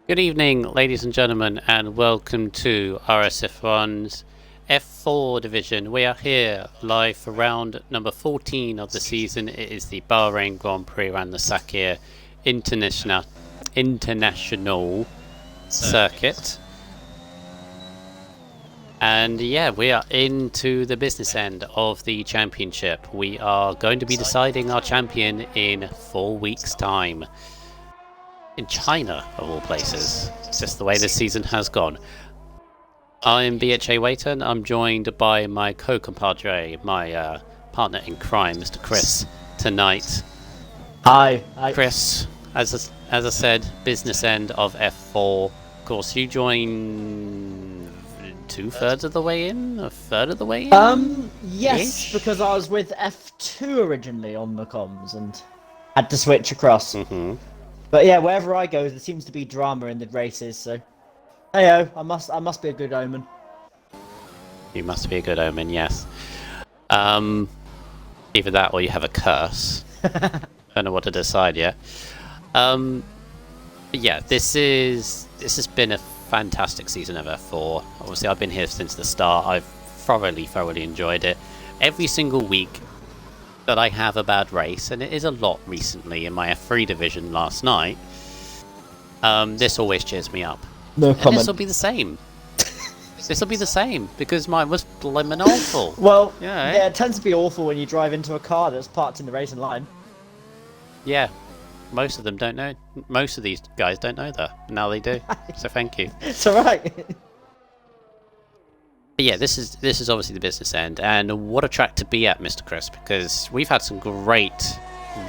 Good evening, ladies and gentlemen, and welcome to RSF1's F4 division. We are here live for round number 14 of the season. It is the Bahrain Grand Prix around the Sakir International Circuit. And yeah, we are into the business end of the championship. We are going to be deciding our champion in 4 weeks' time. In China, of all places. It's just the way this season has gone. I'm BHA Waiton. I'm joined by my co-compadre, my partner in crime, Mr. Chris, tonight. Hi. Chris, as I said, business end of F4. Of course, you join 2/3 of the way in? A third of the way in? Yes, because I was with F2 originally on the comms and had to switch across. But yeah, wherever I go, there seems to be drama in the races, so... Heyo, I must be a good omen. You must be a good omen, yes. Either that or you have a curse. Don't know what to decide yet. But yeah, this has been a fantastic season of F4. Obviously, I've been here since the start. I've thoroughly enjoyed it. Every single week that I have a bad race, and it is a lot recently in my F3 division last night, this always cheers me up. No comment. This will be the same. This will be the same, because mine was blimmin' awful. Well, yeah, it tends to be awful when you drive into a car that's parked in the racing line. Yeah, most of them don't know. Most of these guys don't know that. Now they do, so thank you. It's alright. But yeah, this is obviously the business end, and what a track to be at, Mr. Chris, because we've had some great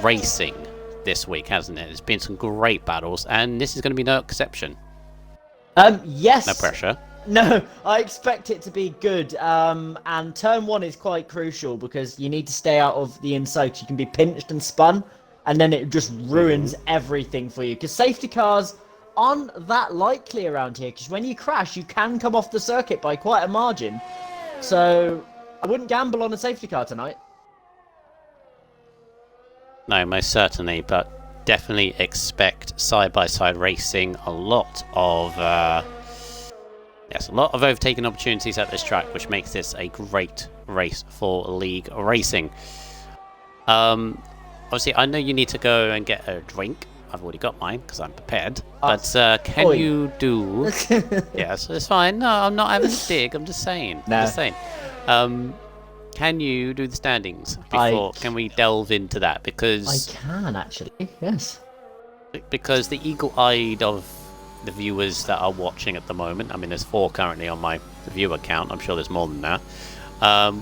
racing this week, hasn't it? There's been some great battles, and this is going to be no exception. Yes. No pressure. No, I expect it to be good. And turn 1 is quite crucial because you need to stay out of the inside. You can be pinched and spun, and then it just ruins everything for you. Because safety cars aren't that likely around here, because when you crash, you can come off the circuit by quite a margin. So I wouldn't gamble on a safety car tonight. No, most certainly, but definitely expect side-by-side racing. A lot of overtaking opportunities at this track, which makes this a great race for league racing. Obviously, I know you need to go and get a drink. I've already got mine because I'm prepared. But can you do? Yes, it's fine. No, I'm not having a dig. I'm just saying. No. I'm just saying. Can you do the standings before? Can we delve into that? Because I can actually. Yes. Because the eagle-eyed of the viewers that are watching at the moment, I mean, there's 4 currently on my viewer count. I'm sure there's more than that.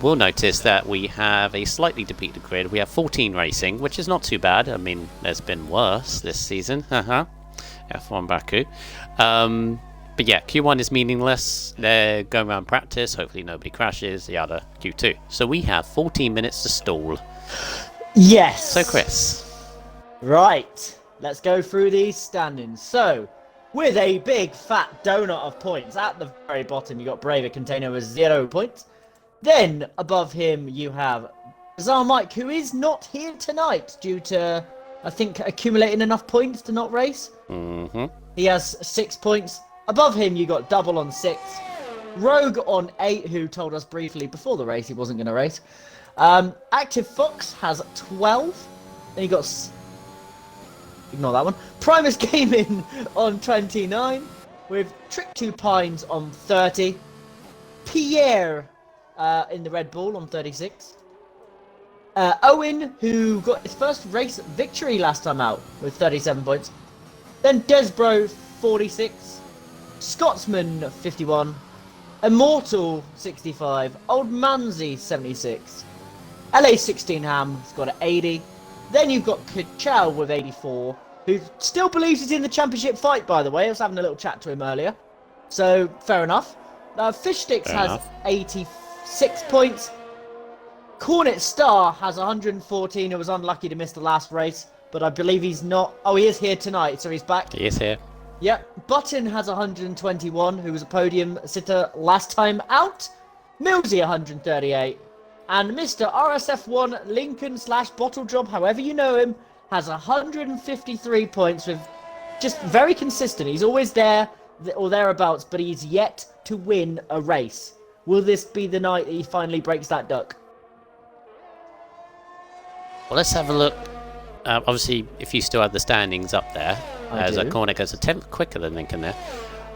We'll notice that we have a slightly depleted grid. We have 14 racing, which is not too bad. I mean, there's been worse this season. F1 Baku. But yeah, Q1 is meaningless. They're going around practice. Hopefully nobody crashes. Yada. Q2. So we have 14 minutes to stall. Yes. So Chris. Right. Let's go through these standings. So, with a big fat donut of points, at the very bottom you got Braver Container with 0 points. Then, above him, you have Bizarre Mike, who is not here tonight due to, I think, accumulating enough points to not race. He has 6 points. Above him, you got Double on 6. Rogue on 8, who told us briefly before the race he wasn't going to race. Active Fox has 12. Then you got... Ignore that one. Primus Gaming on 29. With Trick 2 Pines on 30. Pierre... in the Red Bull on 36. Owen, who got his first race victory last time out with 37 points. Then Desbro, 46. Scotsman, 51. Immortal, 65. Old Manzi, 76. LA16 Ham has got an 80. Then you've got Kachow with 84, who still believes he's in the championship fight, by the way. I was having a little chat to him earlier. So, fair enough. Fish Sticks has 86 points. Cornet Star has 114, who was unlucky to miss the last race, but I believe he's not... Oh, he is here tonight, so he's back. He is here. Yep. Button has 121, who was a podium sitter last time out. Millsy 138. And Mr. RSF1 Lincoln / Bottle Job, however you know him, has 153 points with just very consistent. He's always there or thereabouts, but he's yet to win a race. Will this be the night that he finally breaks that duck? Well, let's have a look. Obviously, if you still have the standings up there, as Cornet goes a 10th quicker than Lincoln there.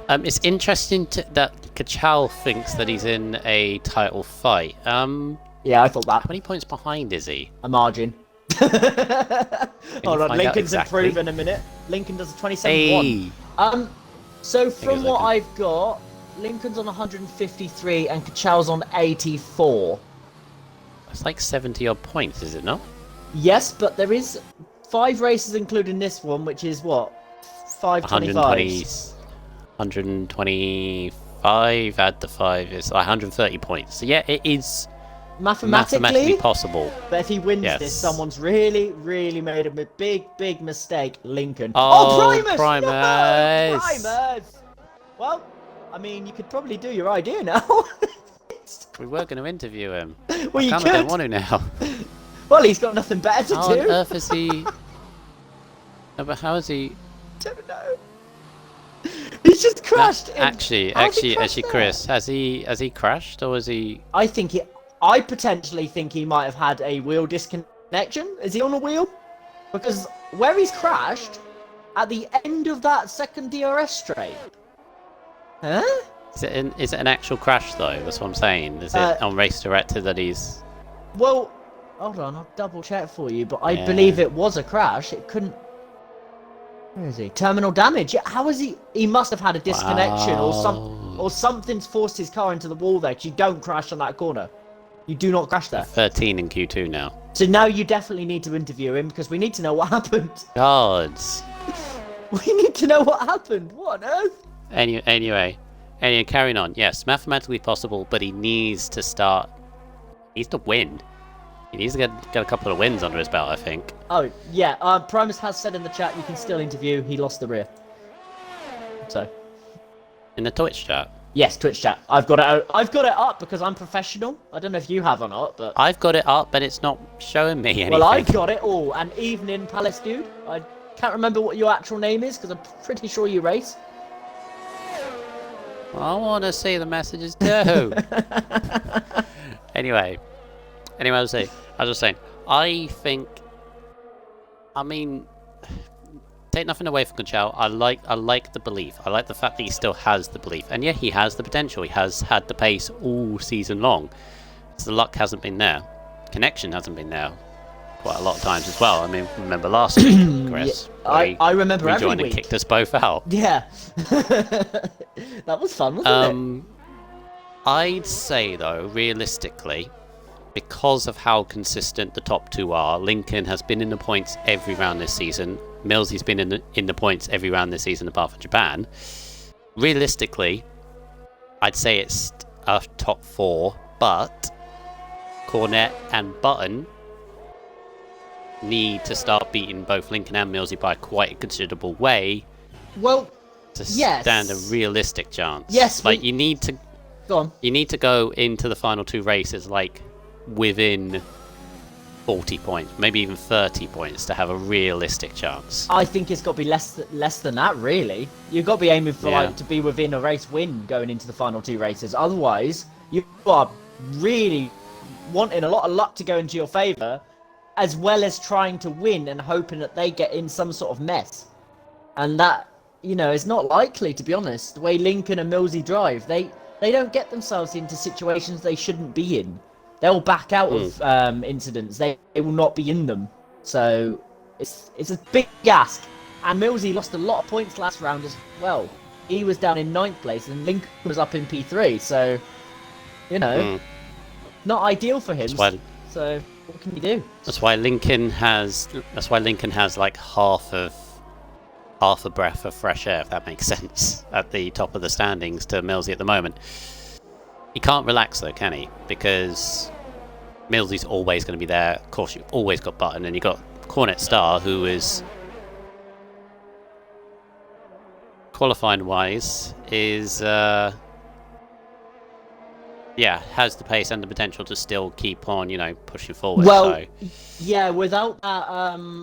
It's interesting that Kachal thinks that he's in a title fight. Yeah, I thought that. How many points behind is he? A margin. Hold on, Lincoln's exactly? improving a minute. Lincoln does a 27-1. So from what I've got, Lincoln's on 153 and Kachal's on 84. It's like 70 odd points, is it not? Yes, but there is 5 races including this one, which is what? 525. 125, add the 5 is 130 points. So yeah, it is mathematically possible. But if he wins this, someone's really, really made a big, big mistake. Lincoln. Oh, Primus! Primus! No, Primus! Well, I mean, you could probably do your idea now. We were going to interview him. Well, I don't want to now. Well, he's got nothing better to How do. on earth is he? No, but how is he? Don't know. He's just crashed. Actually, Chris, has he crashed or is he? I potentially think he might have had a wheel disconnection. Is he on a wheel? Because where he's crashed, at the end of that second DRS straight. Huh? Is it an actual crash though? That's what I'm saying. Is it on Race Director that he's? Well, hold on, I'll double check for you. But I believe it was a crash. It couldn't. Where is he? Terminal damage. Yeah, how is he? He must have had a disconnection or something's forced his car into the wall there. Because you don't crash on that corner. You do not crash there. 13 in Q2 now. So now you definitely need to interview him because we need to know what happened. Gods. We need to know what happened. What on earth? Anyway, carrying on. Yes, mathematically possible, but he needs to start. He needs to win. He needs to get a couple of wins under his belt, I think. Oh yeah. Primus has said in the chat you can still interview. He lost the rear. So. In the Twitch chat. Yes, Twitch chat. I've got it up because I'm professional. I don't know if you have or not, but I've got it up, but it's not showing me anything. Well, I've got it all. And evening, Palace dude. I can't remember what your actual name is because I'm pretty sure you race. I want to see the messages too. Anyway, I was just saying. I think. I mean. Take nothing away from Kachal. I like the belief. I like the fact that he still has the belief. And yeah, he has the potential. He has had the pace all season long. So the luck hasn't been there. Connection hasn't been there quite a lot of times as well. I mean, remember last week, Chris? Yeah, I remember every week. And kicked us both out. Yeah. That was fun, wasn't it? I'd say, though, realistically, because of how consistent the top two are, Lincoln has been in the points every round this season. Millsy's been in the points every round this season apart from Japan. Realistically, I'd say it's a top 4, but Cornet and Button need to start beating both Lincoln and Millsy by quite a considerable way. Well, to stand a realistic chance. Yes, like you need to go on. You need to go into the final 2 races like within 40 points, maybe even 30 points to have a realistic chance. I think it's got to be less than that, really. You've got to be aiming for to be within a race win going into the final 2 races. Otherwise, you are really wanting a lot of luck to go into your favour, as well as trying to win and hoping that they get in some sort of mess. And that, is not likely, to be honest. The way Lincoln and Millsy drive, they don't get themselves into situations they shouldn't be in. They'll back out of incidents. They will not be in them. So it's a big ask. And Millsy lost a lot of points last round as well. He was down in 9th place and Lincoln was up in P3. So, not ideal for him. So what can you do? That's why Lincoln has like half a breath of fresh air, if that makes sense, at the top of the standings to Millsy at the moment. He can't relax though, can he? Because Millsy's always going to be there. Of course, you've always got Button, and you've got Cornet Star, who is qualifying wise has the pace and the potential to still keep on, pushing forward. Well, yeah, without that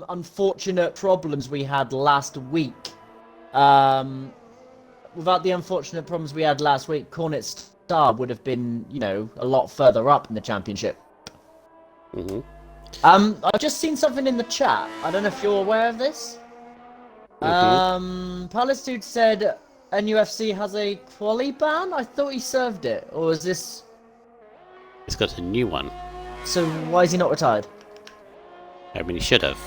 unfortunate problems we had last week, Without the unfortunate problems we had last week, Cornet Star would have been, a lot further up in the championship. Mm-hmm. I've just seen something in the chat. I don't know if you're aware of this. Palace Dude said NUFC has a quali ban. I thought he served it, or is this? He's got a new one. So why is he not retired? I mean, he should have.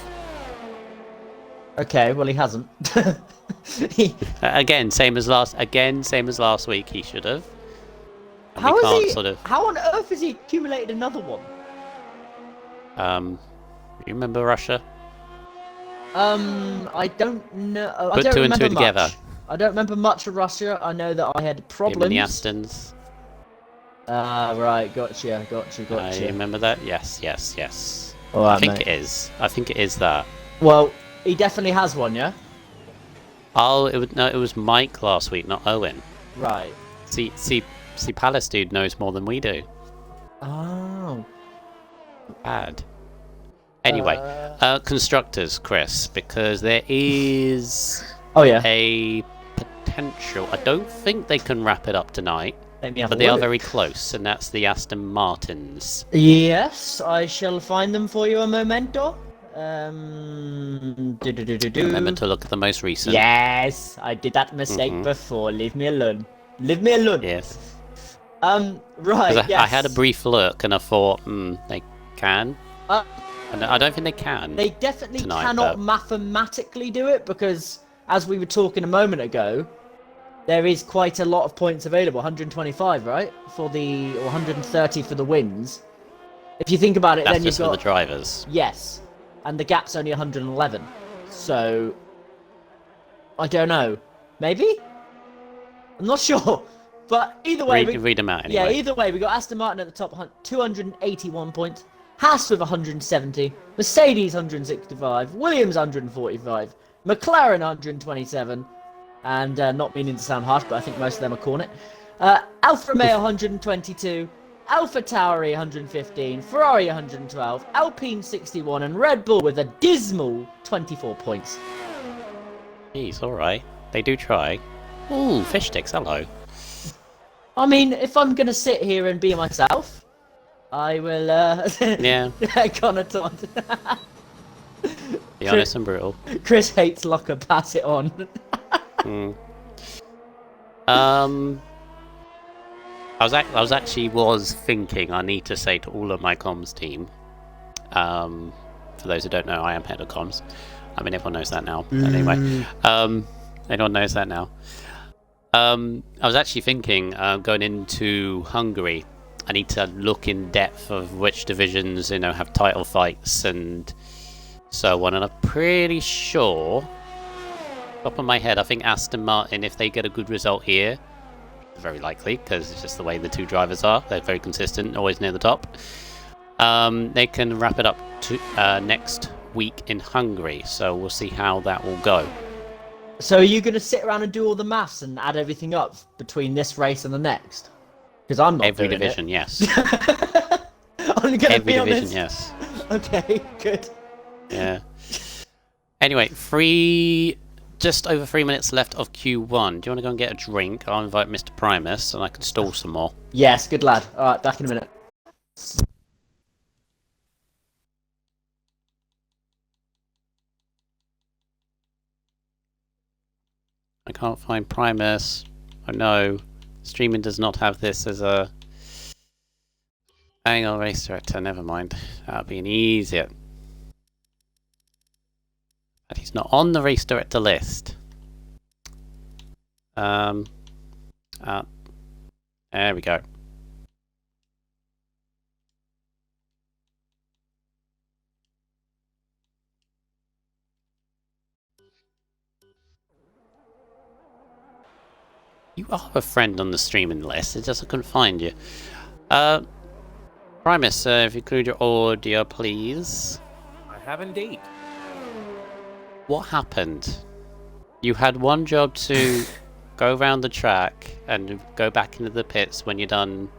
Okay, well he hasn't. Again, same as last week. He should have. And How we is can't he? sort of. How on earth has he accumulated another one? You remember Russia? I don't know. I Put don't two and remember two much. together. I don't remember much of Russia. I know that I had problems. Him and the Astons. Right, gotcha. I remember that. Yes. All right, I think mate. it is. I think it is that. Well, he definitely has one, yeah. Oh, it was Mike last week, not Owen. Right. See, Palace Dude knows more than we do. Oh. Bad. Anyway, constructors, Chris, because there is Oh yeah. a potential. I don't think they can wrap it up tonight, Let me have but a they are look. very close, and that's the Aston Martins. Yes, I shall find them for you a momento. Remember to look at the most recent. Yes, I did that mistake before. Leave me alone. Leave me alone. Yes. Right. 'Cause Yes. I had a brief look, and I thought, they can. And I don't think they can. They definitely tonight, cannot but- mathematically do it because, as we were talking a moment ago, there is quite a lot of points available. 125, right, or 130 for the wins. If you think about it, That's then you've just for got the drivers. yes, and the gap's only 111. So I don't know. Maybe? I'm not sure. But either way, Read them out anyway. yeah, either way, we got Aston Martin at the top, 281 points. Haas with 170, Mercedes 165, Williams 145, McLaren 127, and not meaning to sound harsh, but I think most of them are Cornet. Alfa Romeo 122, Alpha Tauri 115, Ferrari 112, Alpine 61, and Red Bull with a dismal 24 points. Jeez, alright. They do try. Ooh, fish sticks, hello. I mean, if I'm gonna sit here and be myself, I will, Yeah. Connor taunt. Be honest and brutal. Chris hates Locker, pass it on. I was actually thinking I need to say to all of my comms team. For those who don't know, I am head of comms. I mean, everyone knows that now. But anyway, everyone knows that now. I was actually thinking going into Hungary, I need to look in depth of which divisions have title fights and so on. And I'm pretty sure, top of my head, I think Aston Martin, if they get a good result here, very likely because it's just the way the two drivers are. They're very consistent, always near the top. They can wrap it up to next week in Hungary. So we'll see how that will go. So are you going to sit around and do all the maths and add everything up between this race and the next? Because I'm not Every doing division, it. yes. I'm gonna Every be division, honest. yes. Okay, good. Yeah. Anyway, just over 3 minutes left of Q1. Do you want to go and get a drink? I'll invite Mr. Primus and I can stall some more. Yes, good lad. All right, back in a minute. I can't find Primus. Oh no. Streaming does not have this as a... Hang on, race director. Never mind. That'll be an easier. But he's not on the race director list. There we go. You are a friend on the streaming list, it just I couldn't find you. Primus, if you include your audio, please. I have indeed. What happened? You had one job to go around the track and go back into the pits when you're done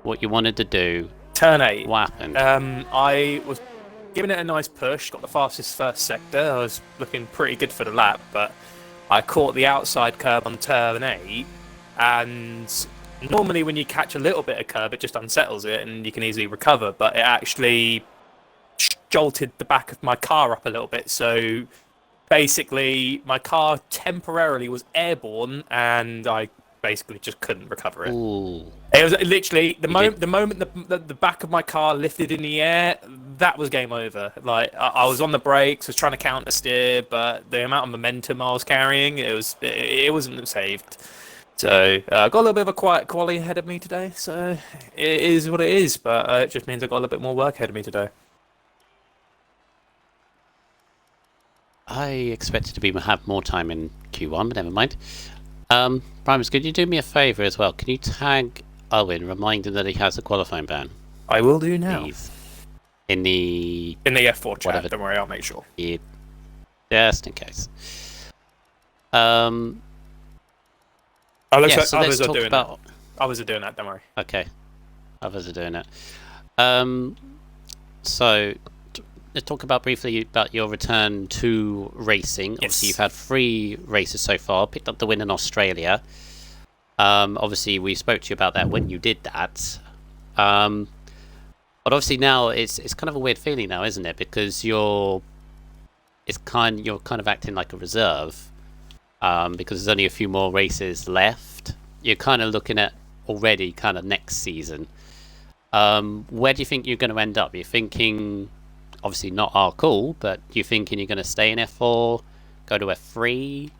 what you wanted to do. Turn 8. What happened? I was giving it a nice push, got the fastest first sector. I was looking pretty good for the lap, but I caught the outside curb on turn 8, and normally when you catch a little bit of curb, it just unsettles it and you can easily recover, but it actually jolted the back of my car up a little bit, so basically my car temporarily was airborne and I basically just couldn't recover it. Ooh. It was literally the moment the back of my car lifted in the air, that was game over. Like I was on the brakes, was trying to counter steer, but the amount of momentum I was carrying, it wasn't saved. So I got a little bit of a quiet quali ahead of me today. So it is what it is, but it just means I got a little bit more work ahead of me today. I expected to have more time in Q1, but never mind. Primus, could you do me a favour as well? Can you tag Owen, remind him that he has a qualifying ban? I will do now. Please. In the F4 chat, whatever. don't worry, I'll make sure. Yeah, just in case. Looks like so others let's are talk doing about... that. Others are doing that, don't worry. Okay. Others are doing it. So, let's talk about briefly about your return to racing. Yes. Obviously, you've had 3 races so far. Picked up the win in Australia. Obviously, we spoke to you about that when you did that. But obviously now it's kind of a weird feeling now, isn't it? Because you're kind of acting like a reserve. Because there's only a few more races left. You're kind of looking at already kind of next season. Where do you think you're going to end up? You're thinking, obviously not our call, but you're thinking you're going to stay in F4, go to F3,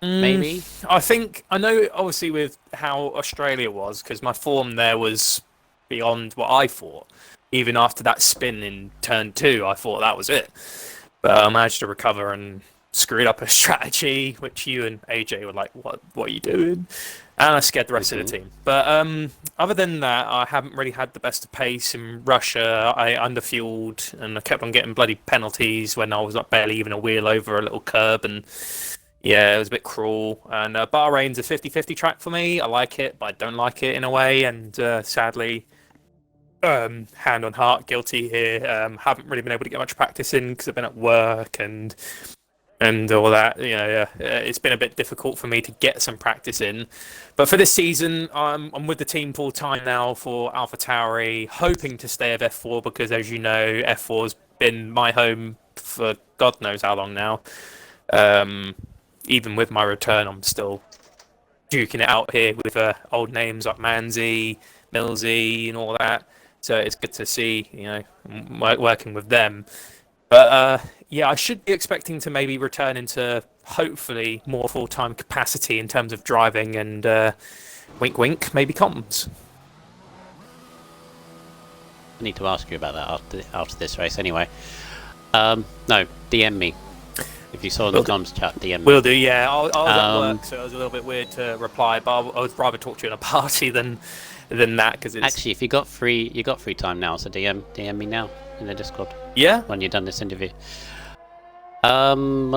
maybe? I know obviously with how Australia was, because my form there was beyond what I thought. Even after that spin in turn 2, I thought that was it. But I managed to recover and screwed up a strategy, which you and AJ were like, what are you doing? And I scared the rest of the team. But other than that, I haven't really had the best of pace in Russia. I underfueled and I kept on getting bloody penalties when I was like barely even a wheel over a little curb. And yeah, it was a bit cruel. And Bahrain's a 50-50 track for me. I like it, but I don't like it in a way. And sadly, hand on heart, guilty here. Haven't really been able to get much practice in because I've been at work and all that. It's been a bit difficult for me to get some practice in. But for this season, I'm with the team full time now for AlphaTauri, hoping to stay at F4 because, as you know, F4's been my home for God knows how long now. Even with my return, I'm still duking it out here with old names like Manzi, Millsy, and all that. So it's good to see, working with them. But yeah, I should be expecting to maybe return into hopefully more full-time capacity in terms of driving and wink wink, maybe comms. I need to ask you about that after this race anyway. No, DM me. If you saw the comms chat, DM me. Will do, yeah. I was at work, so it was a little bit weird to reply, but I would rather talk to you in a party than that, because it's... Actually, if you got free time now, so DM me now in the Discord. Yeah? When you're done this interview. What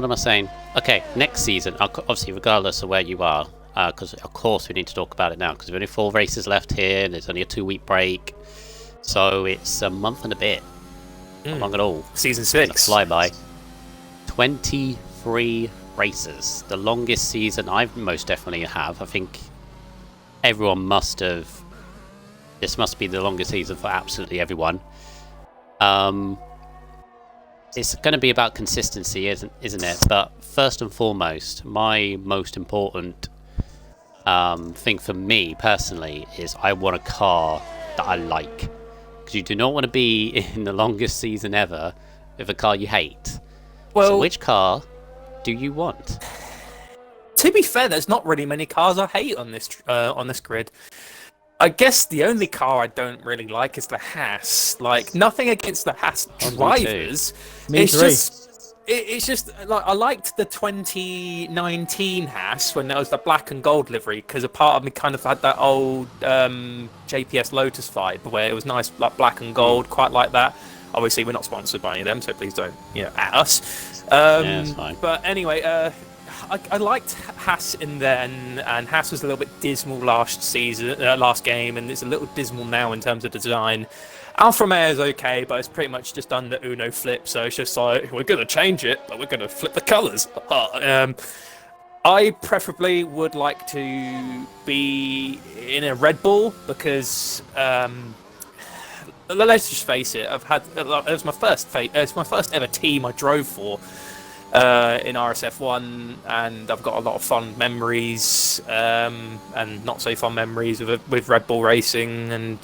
am I saying? Okay, next season, obviously regardless of where you are, because of course we need to talk about it now, because there's only 4 races left here, and there's only a 2-week break, so it's a month and a bit. Not long at all. Season 6. Fly by. 23 races. The longest season I most definitely have. I think everyone must have... This must be the longest season for absolutely everyone. It's going to be about consistency, isn't it? But first and foremost, my most important thing for me personally is I want a car that I like. Because you do not want to be in the longest season ever with a car you hate. Well, so which car do you want? To be fair, there's not really many cars I hate on this grid. I guess the only car I don't really like is the Haas. Like, nothing against the Haas drivers. Me too. It's just like I liked the 2019 Haas when there was the black and gold livery, because a part of me kind of had that old JPS Lotus vibe where it was nice, like black and gold, quite like that. Obviously, we're not sponsored by any of them, so please don't, at us. Yeah, that's fine. But anyway, I liked Haas in then, and Haas was a little bit dismal last game, and it's a little dismal now in terms of design. Alfa Romeo is okay, but it's pretty much just done the Uno flip, so it's just like, we're going to change it, but we're going to flip the colours. I preferably would like to be in a Red Bull because let's just face it. It was my first ever team I drove for in RSF1, and I've got a lot of fond memories and not so fond memories with Red Bull racing and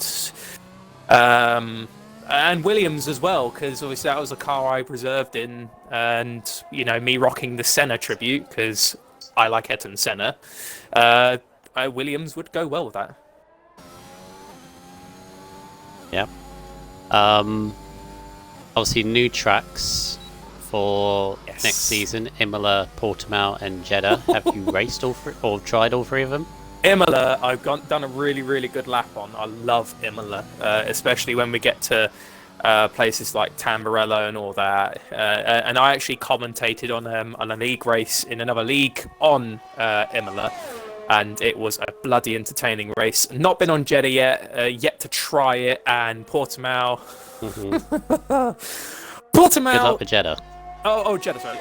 Williams as well, because obviously that was a car I preserved in, and me rocking the Senna tribute because I like Ayrton Senna. Williams would go well with that. Yeah. Obviously, new tracks for next season: Imola, Portimao, and Jeddah. Have you raced all three, or tried all three of them? Imola, I've done a really, really good lap on. I love Imola, especially when we get to places like Tamburello and all that. And I actually commentated on a league race in another league on Imola, and it was a bloody entertaining race. Not been on Jeddah yet to try it, and Portimao. Portimao. Good luck with Jeddah. Oh, Jeddah, sorry.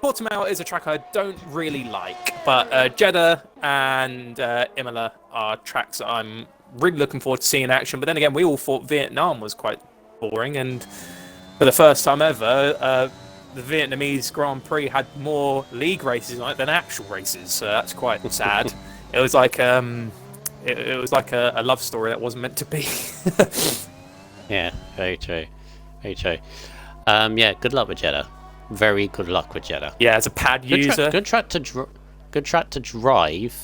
Portimao is a track I don't really like, but Jeddah and Imola are tracks that I'm really looking forward to seeing in action. But then again, we all thought Vietnam was quite boring, and for the first time ever, the Vietnamese Grand Prix had more league races on it than actual races. So that's quite sad. It was like it was like a love story that wasn't meant to be. Yeah, very true. Very true. Yeah, good luck with Jeddah. Very good luck with Jeddah. Yeah, as a pad user. Good track to drive.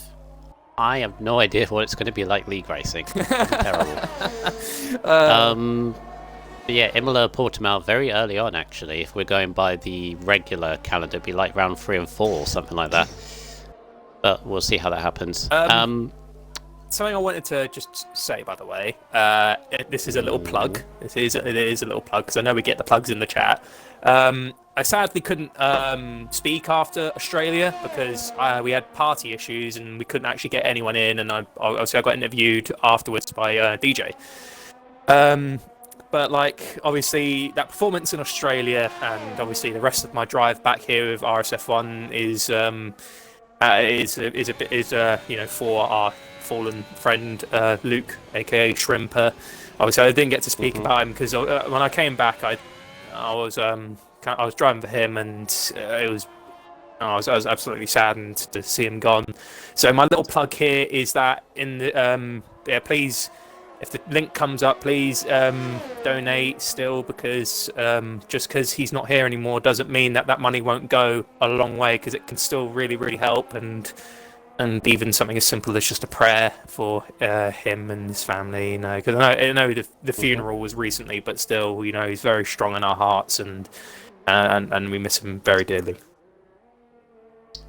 I have no idea what it's going to be like league racing. Terrible. But yeah, Imola, Portimao, very early on actually. If we're going by the regular calendar, it'd be like round 3 and 4 or something like that. But we'll see how that happens. Something I wanted to just say, by the way, this is a little plug. It is a little plug because I know we get the plugs in the chat. I sadly couldn't speak after Australia because we had party issues and we couldn't actually get anyone in, and I got interviewed afterwards by DJ. But obviously that performance in Australia and obviously the rest of my drive back here with RSF1 is for our fallen friend Luke, aka Shrimper. Obviously, I didn't get to speak about him because when I came back, I was driving for him, and I was absolutely saddened to see him gone. So my little plug here is that in the please, if the link comes up, please donate still, because just because he's not here anymore doesn't mean that money won't go a long way, because it can still really, really help, and even something as simple as just a prayer for him and his family, because I know the funeral was recently, but still, he's very strong in our hearts, and we miss him very dearly.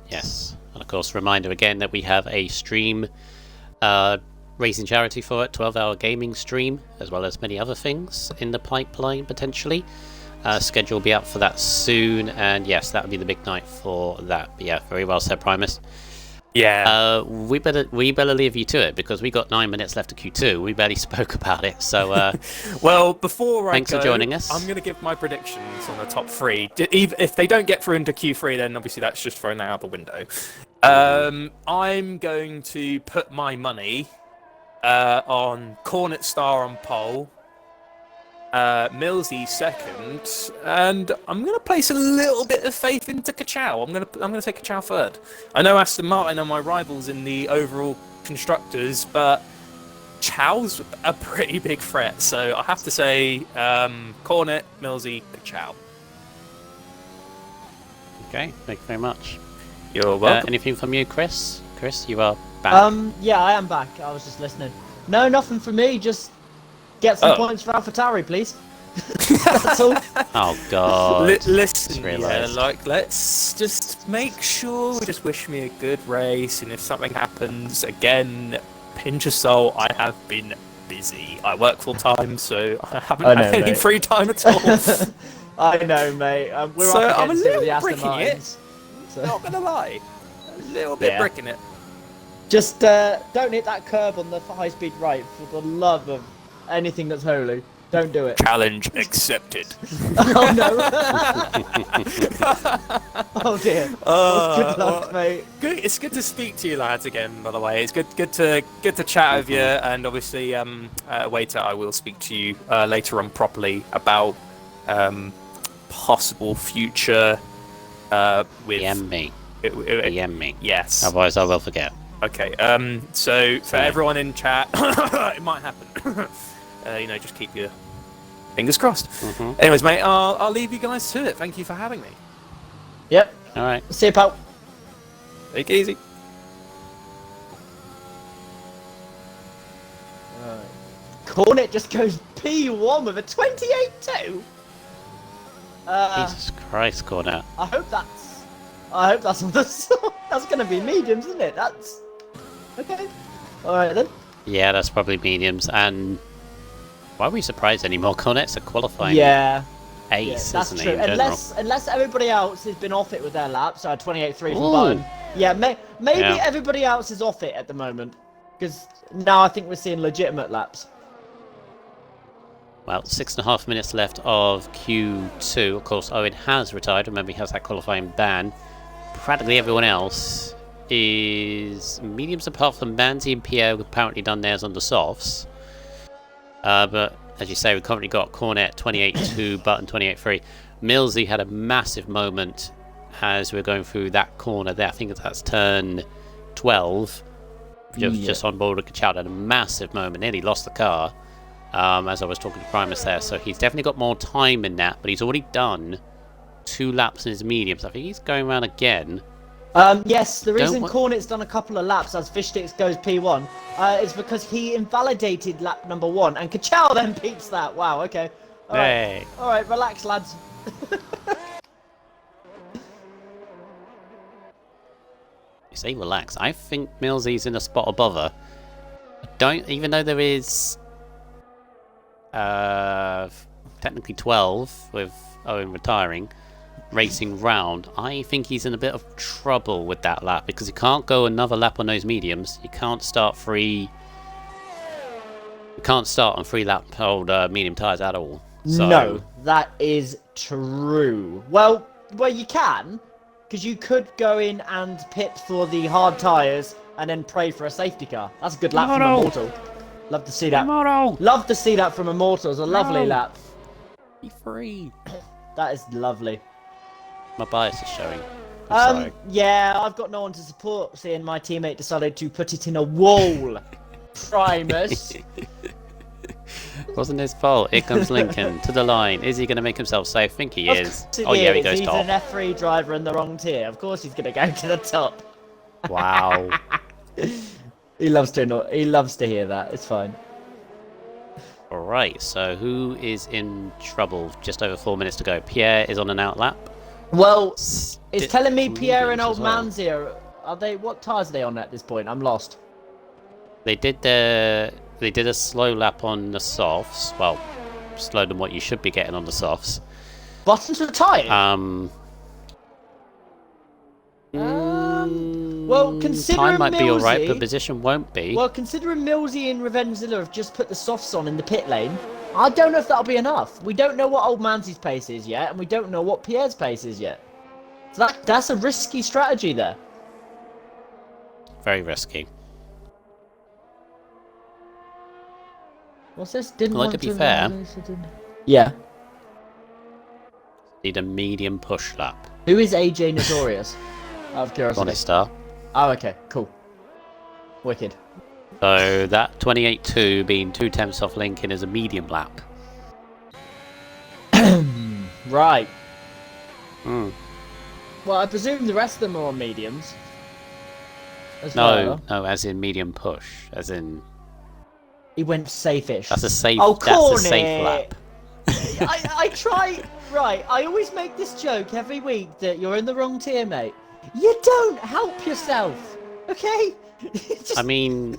Yes, and of course, reminder again that we have a stream raising charity for it, 12-hour gaming stream, as well as many other things in the pipeline potentially. Schedule will be out for that soon, and yes, that would be the big night for that. But yeah, very well said, Primus. Yeah. We better leave you to it because we got 9 minutes left of Q2. We barely spoke about it, so. Well, before thanks for joining us. I'm going to give my predictions on the top 3. If they don't get through into Q3, then obviously that's just thrown out the window. I'm going to put my money on Cornet Star on pole, Millsy second, and I'm going to place a little bit of faith into Kachow. I'm going to say Kachow third. I know Aston Martin are my rivals in the overall constructors, but Chow's a pretty big threat. So I have to say Cornet, Millsy, Kachow. Okay, thank you very much. You're welcome. Anything from you, Chris? Chris, you are back. Yeah, I am back. I was just listening. No, nothing from me. Just get some points for AlphaTauri, please. That's all. Oh God. Listen, let's just make sure. Just wish me a good race, and if something happens again, pinch of salt. I have been busy. I work full time, so I haven't had any free time at all. I know, mate. We're so up I'm a against it with the little Aston bricking Martins. it. So. Not gonna lie, a little bit bricking it. Just don't hit that curb on the high-speed right, for the love of anything that's holy. Don't do it. Challenge accepted. Oh no! Oh dear. Well, good luck, mate. Good. It's good to speak to you lads again. By the way, it's good to chat with you. And obviously, waiter, I will speak to you later on properly about possible future with DM me. DM me. Yes. Otherwise, I will forget. Okay. So for everyone in chat, it might happen. Just keep your fingers crossed. Anyways, mate, I'll leave you guys to it. Thank you for having me. Yep. All right. See you, pal. Take it easy. Cornet just goes P1 with a 28-2. Jesus Christ, Cornet. I hope that's on the. That's gonna be mediums, isn't it? That's okay. All right then. Yeah, that's probably mediums. And why are we surprised anymore? Cornet's a qualifying ace, that's isn't true. he? In general? Unless everybody else has been off it with their laps, so 28-3 from Ooh. Button. Yeah, maybe Yeah. everybody else is off it at the moment, because now I think we're seeing legitimate laps. Well, 6.5 minutes left of Q2. Of course, Owen has retired. Remember, he has that qualifying ban. Practically everyone else is mediums, apart from Manzi and Pierre, who apparently done theirs on the softs. But as you say, we've currently got Cornet 28-2, Button 28-3. Millsy had a massive moment as we're going through that corner there. I think that's turn 12. Just on board with Kachal, had a massive moment. Nearly lost the car. As I was talking to Primus there, so he's definitely got more time in that, but he's already done 2 laps in his mediums. I think he's going around again. Yes, the reason Cornet's done a couple of laps as Fishtix goes P1 is because he invalidated lap number 1, and Kachal then beats that. Wow, okay. Hey. Alright, relax, lads. You say relax. I think Millsy's in a spot above her. Even though there is technically 12 with Owen retiring, racing round, I think he's in a bit of trouble with that lap because he can't go another lap on those mediums. You can't start free. You can't start on 3 lap old medium tyres at all. So, no, that is true. Well, you can, because you could go in and pit for the hard tyres and then pray for a safety car. That's a good lap from Immortal. Love to see that. Love to see that from Immortal. It's a lovely lap. Be free. That is lovely. My bias is showing. I'm sorry. Yeah, I've got no one to support, seeing my teammate decided to put it in a wall. Primus. Wasn't his fault. Here comes Lincoln to the line. Is he going to make himself safe? I think he is. Oh yeah, he goes He's top. an F3 driver in the wrong tier. Of course he's going to go to the top. Wow. He loves to hear that. It's fine. Alright, so who is in trouble? Just over 4 minutes to go. Pierre is on an out lap. Well, it's telling me Pierre and mediums Old as well. Manzia. Are they? What tyres are they on at this point? I'm lost. They did a slow lap on the softs. Well, slower than what you should be getting on the softs. Buttons retired. Well, considering time might be alright, Millsy- but position won't be. Well, considering Millsy and Revengezilla have just put the softs on in the pit lane, I don't know if that'll be enough. We don't know what Old Manzy's pace is yet, and we don't know what Pierre's pace is yet. So that's a risky strategy there. Very risky. What's this? Didn't Well, want to be fair- Yeah. Need a medium push lap. Who is AJ Notorious? Out of curiosity. Honest star. Oh, okay, cool. Wicked. So that 28.2 being 2 tenths off Lincoln is a medium lap. Right. Mm. Well, I presume the rest of them are on mediums. As No, well. no, as in medium push, as in He went safe-ish. that's a safe. Oh, that's a safe lap. I try. Right, I always make this joke every week that you're in the wrong tier, mate. You don't help yourself, okay? I mean,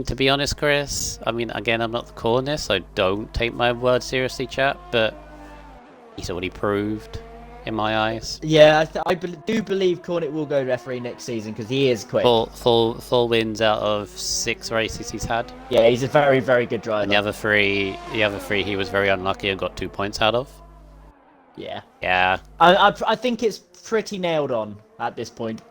to be honest, Chris. I mean, again, I'm not the corner, so don't take my word seriously, chap. But he's already proved in my eyes. Yeah, do believe Cornick will go referee next season because he is quick. Four wins out of 6 races he's had. Yeah, he's a very, very good driver. And the other three he was very unlucky and got 2 points out of. Yeah. Yeah. I think it's pretty nailed on at this point.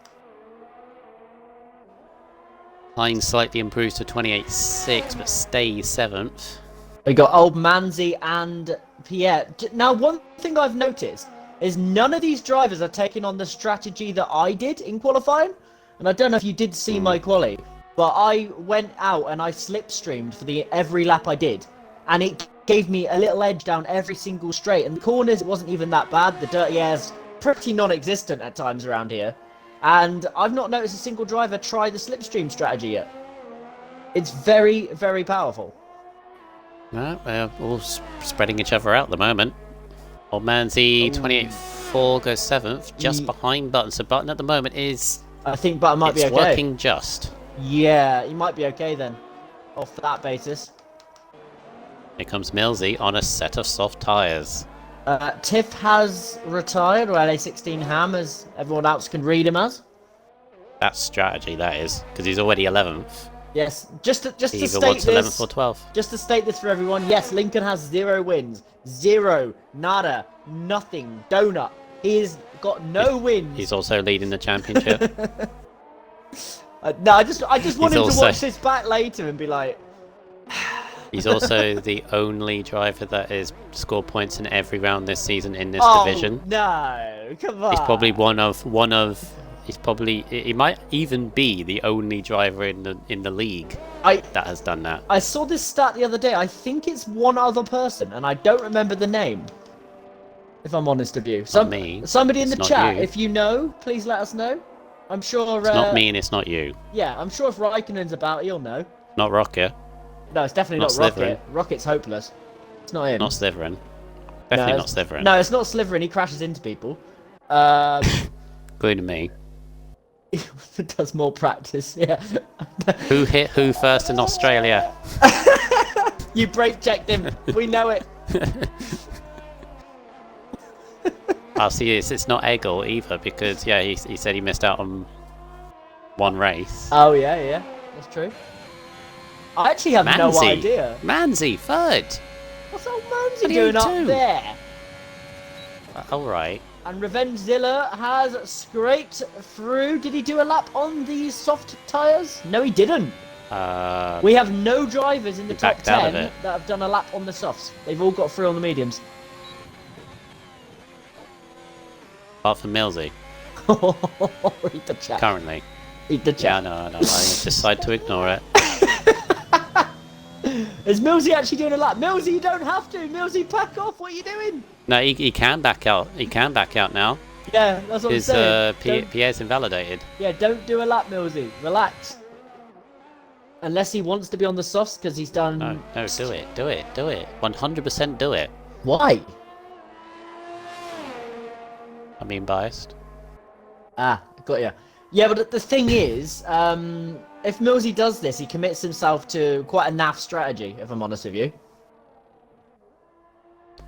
Hines slightly improves to 28.6, but stays 7th. We got old Manzi and Pierre. Now, one thing I've noticed is none of these drivers are taking on the strategy that I did in qualifying. And I don't know if you did see my quali, but I went out and I slipstreamed for every lap I did. And it gave me a little edge down every single straight. And the corners, it wasn't even that bad. The dirty air's pretty non-existent at times around here. And I've not noticed a single driver try the slipstream strategy yet. It's very, very powerful. No, we're all spreading each other out at the moment. Old Manzi, 28.4, goes 7th, just behind Button. So Button at the moment is... I think Button might be okay. It's working just. Yeah, he might be okay then, off that basis. Here comes Millsy on a set of soft tyres. Tiff has retired, or LA16 Ham, as everyone else can read him as. That's strategy, that is, because he's already 11th. Yes, just to He state wants this, 11th or 12th. just to state this for everyone, yes, Lincoln has 0 wins. 0, nada, nothing, donut. He's got no wins. He's also leading the championship. No, I just want him to also- watch this back later and be like... He's also the only driver that has scored points in every round this season in this division. No, come on. He's probably he might even be the only driver in the league that has done that. I saw this stat the other day. I think it's one other person, and I don't remember the name. If I'm honest with you, Me. Somebody in It's the not chat, you. if you know, please let us know. I'm sure. It's not me and it's not you. Yeah, I'm sure if Raikkonen's about, he'll know. Not Rocker. No, it's definitely Not not Slytherin. Rocket. Rocket's hopeless. It's not him. Not Slytherin. Definitely not Slytherin. No, it's not Slytherin. He crashes into people. Including me. It does more practice. Yeah. Who hit who first in Australia? You brake checked him. We know it. I'll see. It's not Eggle either because he said he missed out on one race. Oh yeah, that's true. I actually have no idea. Manzi, 3rd. What's old Manzi What are you doing up doing? there? Alright. And Revengezilla has scraped through. Did he do a lap on these soft tyres? No, he didn't. We have no drivers in the top backed out of 10 it. that have done a lap on the softs. They've all got through on the mediums. Apart from Millsy, Read the chat. currently. Read the Yeah, chat. no. I decide to ignore it. Is Millsy actually doing a lap? Millsy, you don't have to. Millsy, back off. What are you doing? No, he can back out. He can back out now. Yeah, that's what I'm His saying. Pierre's invalidated. Yeah, don't do a lap, Millsy. Relax. Unless he wants to be on the softs because he's done... No, do it. 100% do it. Why? I'm being biased. Ah, got ya. Yeah, but the thing is, if Millsy does this, he commits himself to quite a naff strategy, if I'm honest with you.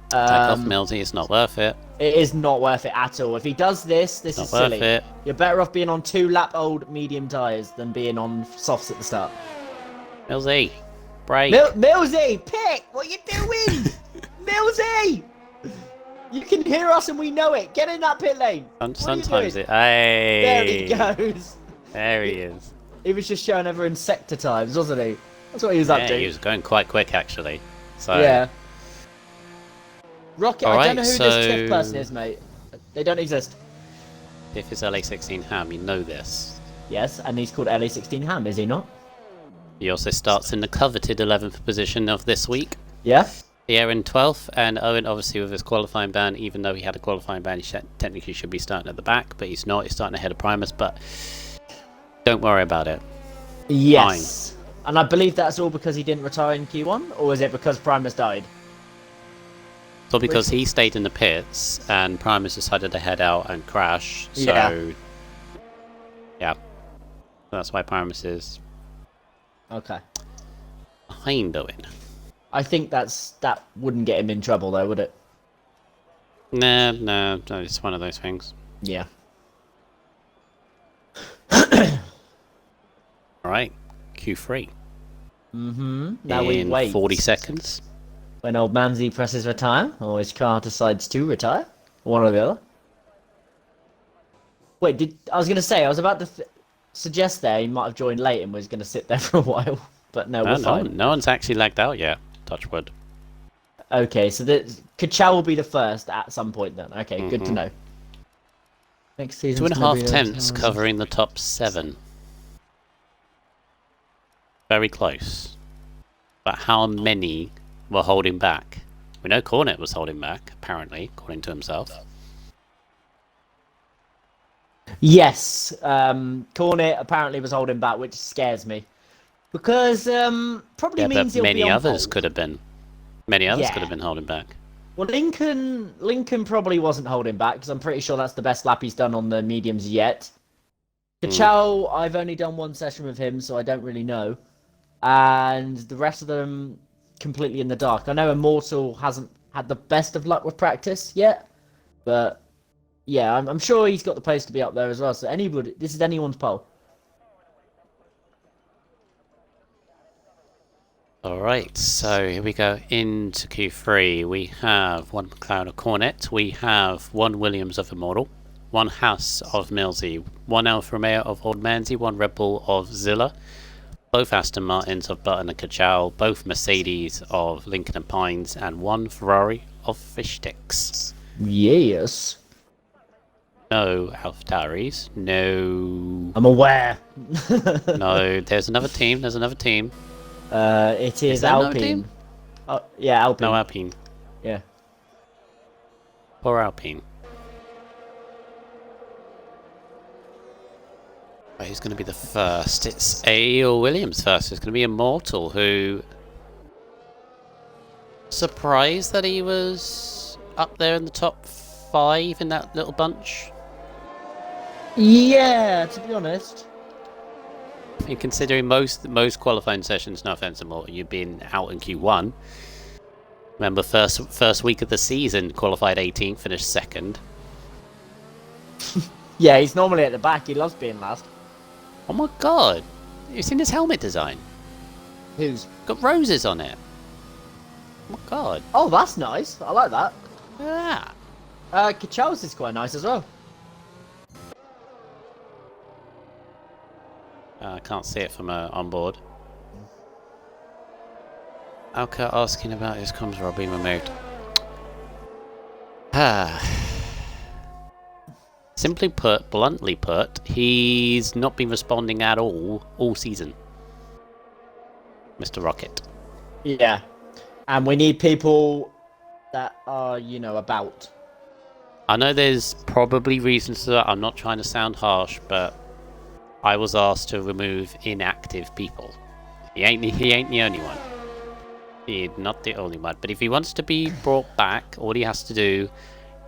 Take off Millsy, it's not worth it. It is not worth it at all. If he does this, this is Not worth silly. it. You're better off being on 2-lap-old medium tyres than being on softs at the start. Millsy, break. Millsy, pick! What you doing? Millsy! You can hear us and we know it. Get in that pit lane. Sometimes doing? it. Hey. There he goes. There he is. He was just showing everyone sector times, wasn't he? That's what he was up Yeah, to. he was going quite quick actually. So Yeah. Rocket, I Alright, don't know who this TIFF person is, mate. They don't exist. if it's LA16 Ham, you know this. Yes, and he's called LA16 Ham, is he not? He also starts in the coveted 11th position of this week. Yeah? Pierre in 12th, and Owen obviously with his qualifying ban, even though he had a qualifying ban, he technically should be starting at the back, but he's not. He's starting ahead of Primus, but don't worry about it. Yes. And I believe that's all because he didn't retire in Q1, or is it because Primus died? So because he stayed in the pits, and Primus decided to head out and crash, so... Yeah. Yeah. That's why Primus is Okay. behind Owen. I think that wouldn't get him in trouble, though, would it? No, it's one of those things. Yeah. Alright, Q3. Now we In wait. 40 seconds. When old Manzi presses retire, or his car decides to retire, one or the other. Wait, I was gonna say I was about to suggest there he might have joined late and was gonna sit there for a while, but no, we're fine. No one's actually lagged out yet. Touch wood. Okay, so Kachal will be the first at some point then. Okay, good to know. Next season. 2.5 tenths covering the top 7. Very close. But how many were holding back? We know Cornet was holding back, apparently, according to himself. Yes, Cornet apparently was holding back, which scares me. Because probably means he'll many be on others hold. could have been. Many others Yeah. could have been holding back. Well, Lincoln probably wasn't holding back, because I'm pretty sure that's the best lap he's done on the mediums yet. Kachal, I've only done one session with him, so I don't really know. And the rest of them completely in the dark. I know Immortal hasn't had the best of luck with practice yet, but yeah, I'm sure he's got the pace to be up there as well. So this is anyone's pole. Alright, so here we go into Q3. We have one McLaren of Cornet, we have one Williams of Immortal, one Haas of Millsy, one Alfa Romeo of Old Manzi, one Red Bull of Zilla, both Aston Martins of Button and Kachal, both Mercedes of Lincoln and Pines, and one Ferrari of Fishsticks. Yes. No AlphaTauris, no... I'm aware. No, there's another team, It is there another Alpine. team? Oh, yeah, Alpine. No Alpine. Yeah. Poor Alpine. Right, who's going to be the first? It's A.O. Williams first. It's going to be Immortal, who... Surprised that he was up there in the top 5 in that little bunch. Yeah, to be honest. And considering most qualifying sessions, no offense Immortal, you've been out in Q1. Remember, first week of the season, qualified 18th, finished 2nd. Yeah, he's normally at the back. He loves being last. Oh my god! You've seen his helmet design? Who's? Got roses on it. Oh my god. Oh, that's nice. I like that. Yeah. Kachal's is quite nice as well. I can't see it from on board. Alka asking about his comms rod being removed. Simply put, bluntly put, he's not been responding at all season. Mr. Rocket. Yeah. And we need people that are, about. I know there's probably reasons to that. I'm not trying to sound harsh, but I was asked to remove inactive people. He ain't the only one. He's not the only one. But if he wants to be brought back, all he has to do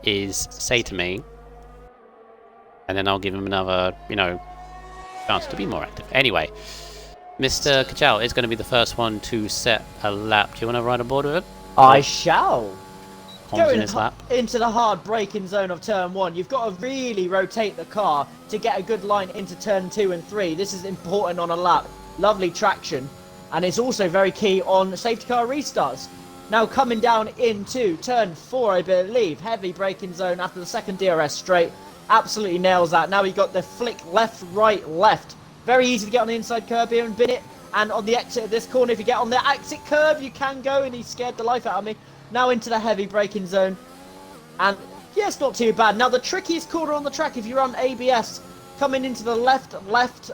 is say to me, and then I'll give him another, chance to be more active. Anyway, Mr. Kachal is going to be the first one to set a lap. Do you want to ride aboard with it? I shall. Comms in his lap. Into the hard braking zone of turn 1. You've got to really rotate the car to get a good line into turn 2 and 3. This is important on a lap. Lovely traction. And it's also very key on safety car restarts. Now coming down into turn 4, I believe. Heavy braking zone after the second DRS straight. Absolutely nails that. Now we got the flick left, right, left. Very easy to get on the inside curb here and bin it. And on the exit of this corner, if you get on the exit curve, you can go. And he scared the life out of me. Now into the heavy braking zone. And yeah, it's not too bad. Now the trickiest corner on the track, if you're on ABS, coming into the left,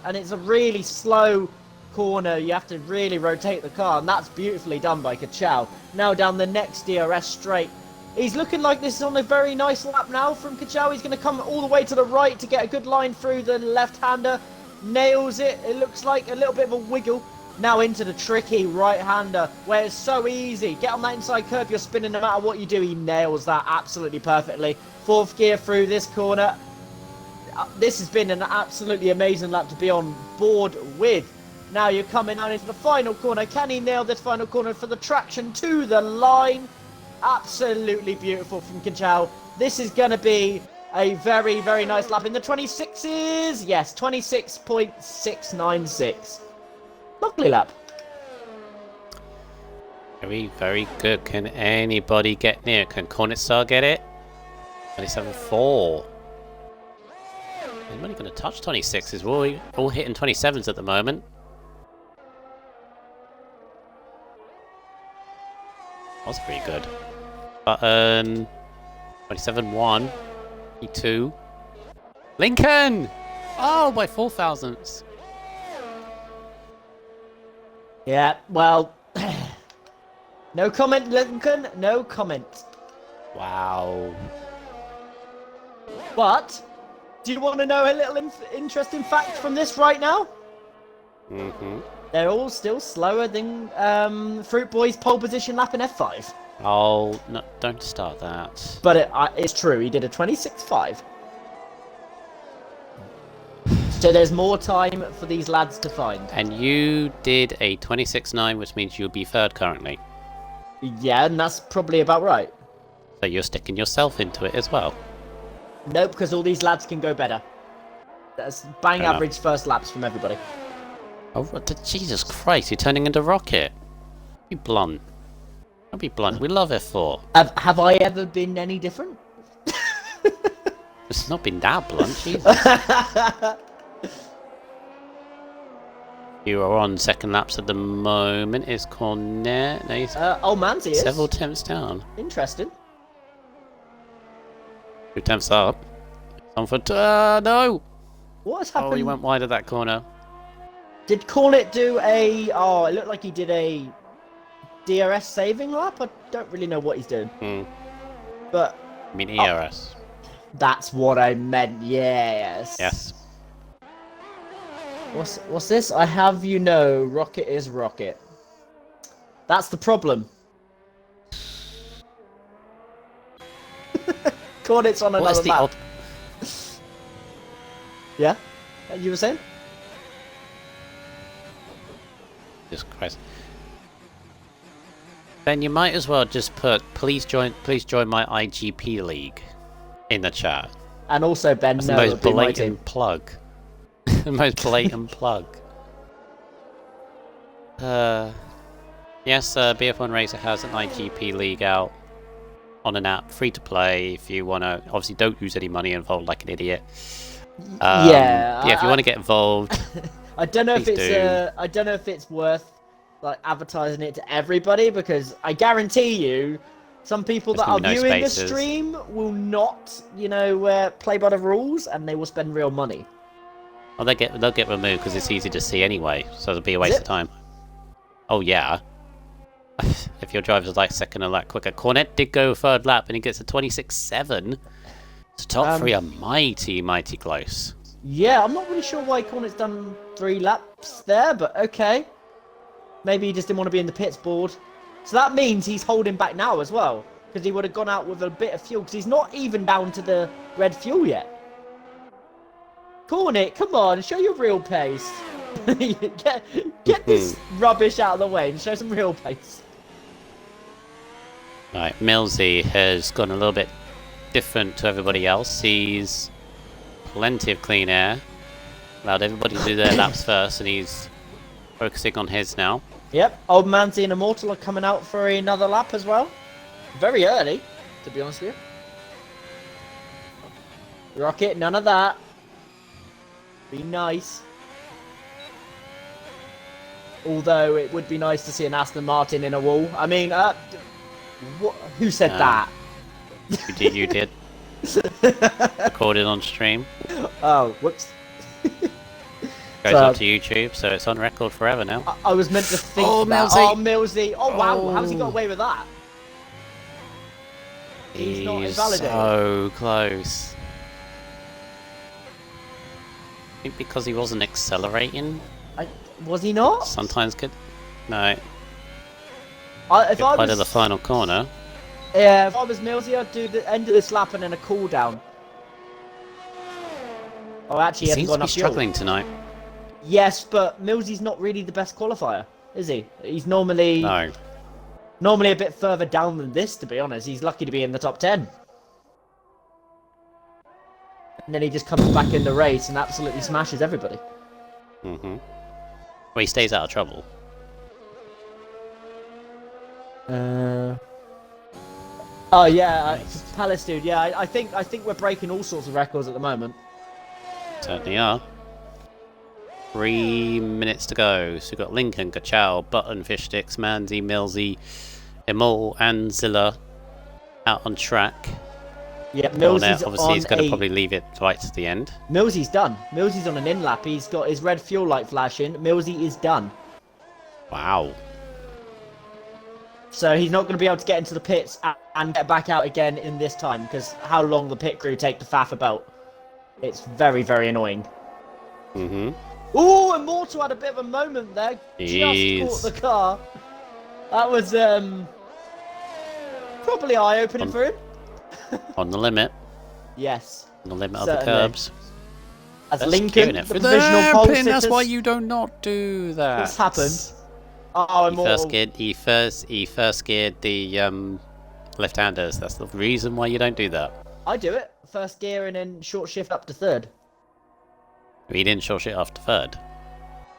and it's a really slow corner. You have to really rotate the car, and that's beautifully done by Kachal. Now down the next DRS straight. He's looking like this is on a very nice lap now from Kachal. He's going to come all the way to the right to get a good line through the left-hander. Nails it. It looks like a little bit of a wiggle. Now into the tricky right-hander, where it's so easy. Get on that inside curve, you're spinning no matter what you do. He nails that absolutely perfectly. 4th gear through this corner. This has been an absolutely amazing lap to be on board with. Now you're coming out into the final corner. Can he nail this final corner for the traction to the line? Absolutely beautiful from Kachal. This is going to be a very, very nice lap in the 26s. Yes, 26.696. Lovely lap. Very, very good. Can anybody get near? Can Cornetstar get it? 27.4. Anybody going to touch 26s? We're all hitting 27s at the moment. That's pretty good. Button 27.1. E2. Lincoln! Oh, by 4 thousandths. Yeah, well, no comment, Lincoln. No comment. Wow. But, do you want to know a little interesting fact from this right now? Mm-hmm. They're all still slower than Fruit Boy's pole position lap in F5. Oh, no, don't start that. But it's true, he did a 26.5. So there's more time for these lads to find. And you did a 26.9, which means you'll be third currently. Yeah, and that's probably about right. So you're sticking yourself into it as well. Nope, because all these lads can go better. That's bang Fair average first laps from everybody. Oh, Jesus Christ, you're turning into Rocket. Be blunt. Don't be blunt. We love F4. Have I ever been any different? It's not been that blunt, Jesus. You are on second laps at the moment. Is Cornet? No, he's Oh, Manzi is. several tenths down. Interesting. 2 tenths up. On for no! What has Oh, happened? he went wide of that corner. Did Cornet do a... Oh, it looked like he did a DRS saving lap? I don't really know what he's doing. But... I mean ERS. That's what I meant, yes. Yes. What's this? I have you know, Rocket is Rocket. That's the problem. Cornet's on What is another the map. odd... Yeah? You were saying? Jesus Christ. Ben, you might as well just put please join my IGP league in the chat. And also Ben, That's no, the most it'd be my team. blatant plug. The most blatant plug. Yes, BF1 Racer has an IGP league out on an app, free to play. If you wanna, obviously, don't use any money involved like an idiot. Yeah, if you want to get involved, I don't know if please it's do. I don't know if it's worth like advertising it to everybody, because I guarantee you, some people There's that are gonna be no viewing the spaces. stream will not, play by the rules, and they will spend real money. well, they'll get removed because it's easy to see anyway, so it'll be a waste it? of time. Oh yeah. If your driver's like second a lap quicker. Cornet did go third lap and he gets a 26.7. So top three are mighty, mighty close. Yeah, I'm not really sure why Cornet's done 3 laps there, but okay. Maybe he just didn't want to be in the pits board. So that means he's holding back now as well, because he would have gone out with a bit of fuel, because he's not even down to the red fuel yet. Cornet, come on, show your real pace. get this rubbish out of the way and show some real pace. Right, Millsy has gone a little bit different to everybody else. He's plenty of clean air. Allowed everybody to do their laps first, and he's focusing on his now. Yep, Old Manzi and Immortal are coming out for another lap as well. Very early, to be honest with you. Rocket, none of that. Be nice. Although it would be nice to see an Aston Martin in a wall. I mean, who said that? You did. Recorded on stream. Oh, whoops. Goes up to YouTube, so it's on record forever now. I was meant to think Oh, that. Millsy. Oh, Millsy. Oh, wow. How's he got away with that? He's not invalidated. So close. I think because he wasn't accelerating. Was he not? Sometimes good. No. If I Part was of the final corner. Yeah, if I was Millsy, I'd do the end of this lap and then a cool down. Oh, actually, He he hasn't seems got to be enough fuel. struggling tonight. Yes, but Millsy's not really the best qualifier, is he? He's normally No. a bit further down than this, to be honest. He's lucky to be in the top 10. And then he just comes back in the race and absolutely smashes everybody. Mm-hmm. Well, he stays out of trouble. Oh yeah, Palace dude. Yeah, I think we're breaking all sorts of records at the moment. Certainly are. 3 minutes to go. So we've got Lincoln, Kachow, Button, Fishsticks, Manzi, Millsy, Immortal, and Zilla out on track. Yeah, Cornet, Millsy's obviously, he's going to probably leave it right to the end. Millsy's done. Millsy's on an in lap. He's got his red fuel light flashing. Millsy is done. Wow. So he's not going to be able to get into the pits and get back out again in this time, because how long the pit crew take to faff about. It's very, very annoying. Mm-hmm. Ooh, Immortal had a bit of a moment there. Jeez. Just caught the car. That was probably eye-opening for him. On the limit. Yes. On the limit Certainly. of the curbs. As That's Lincoln, queuing it the for provisional the pole hairpin, sitters. that's why you do not do that. What's happened? Oh, Immortal. He first geared the left-handers. That's the reason why you don't do that. I do it. First gear and then short shift up to third. He didn't short shit after third.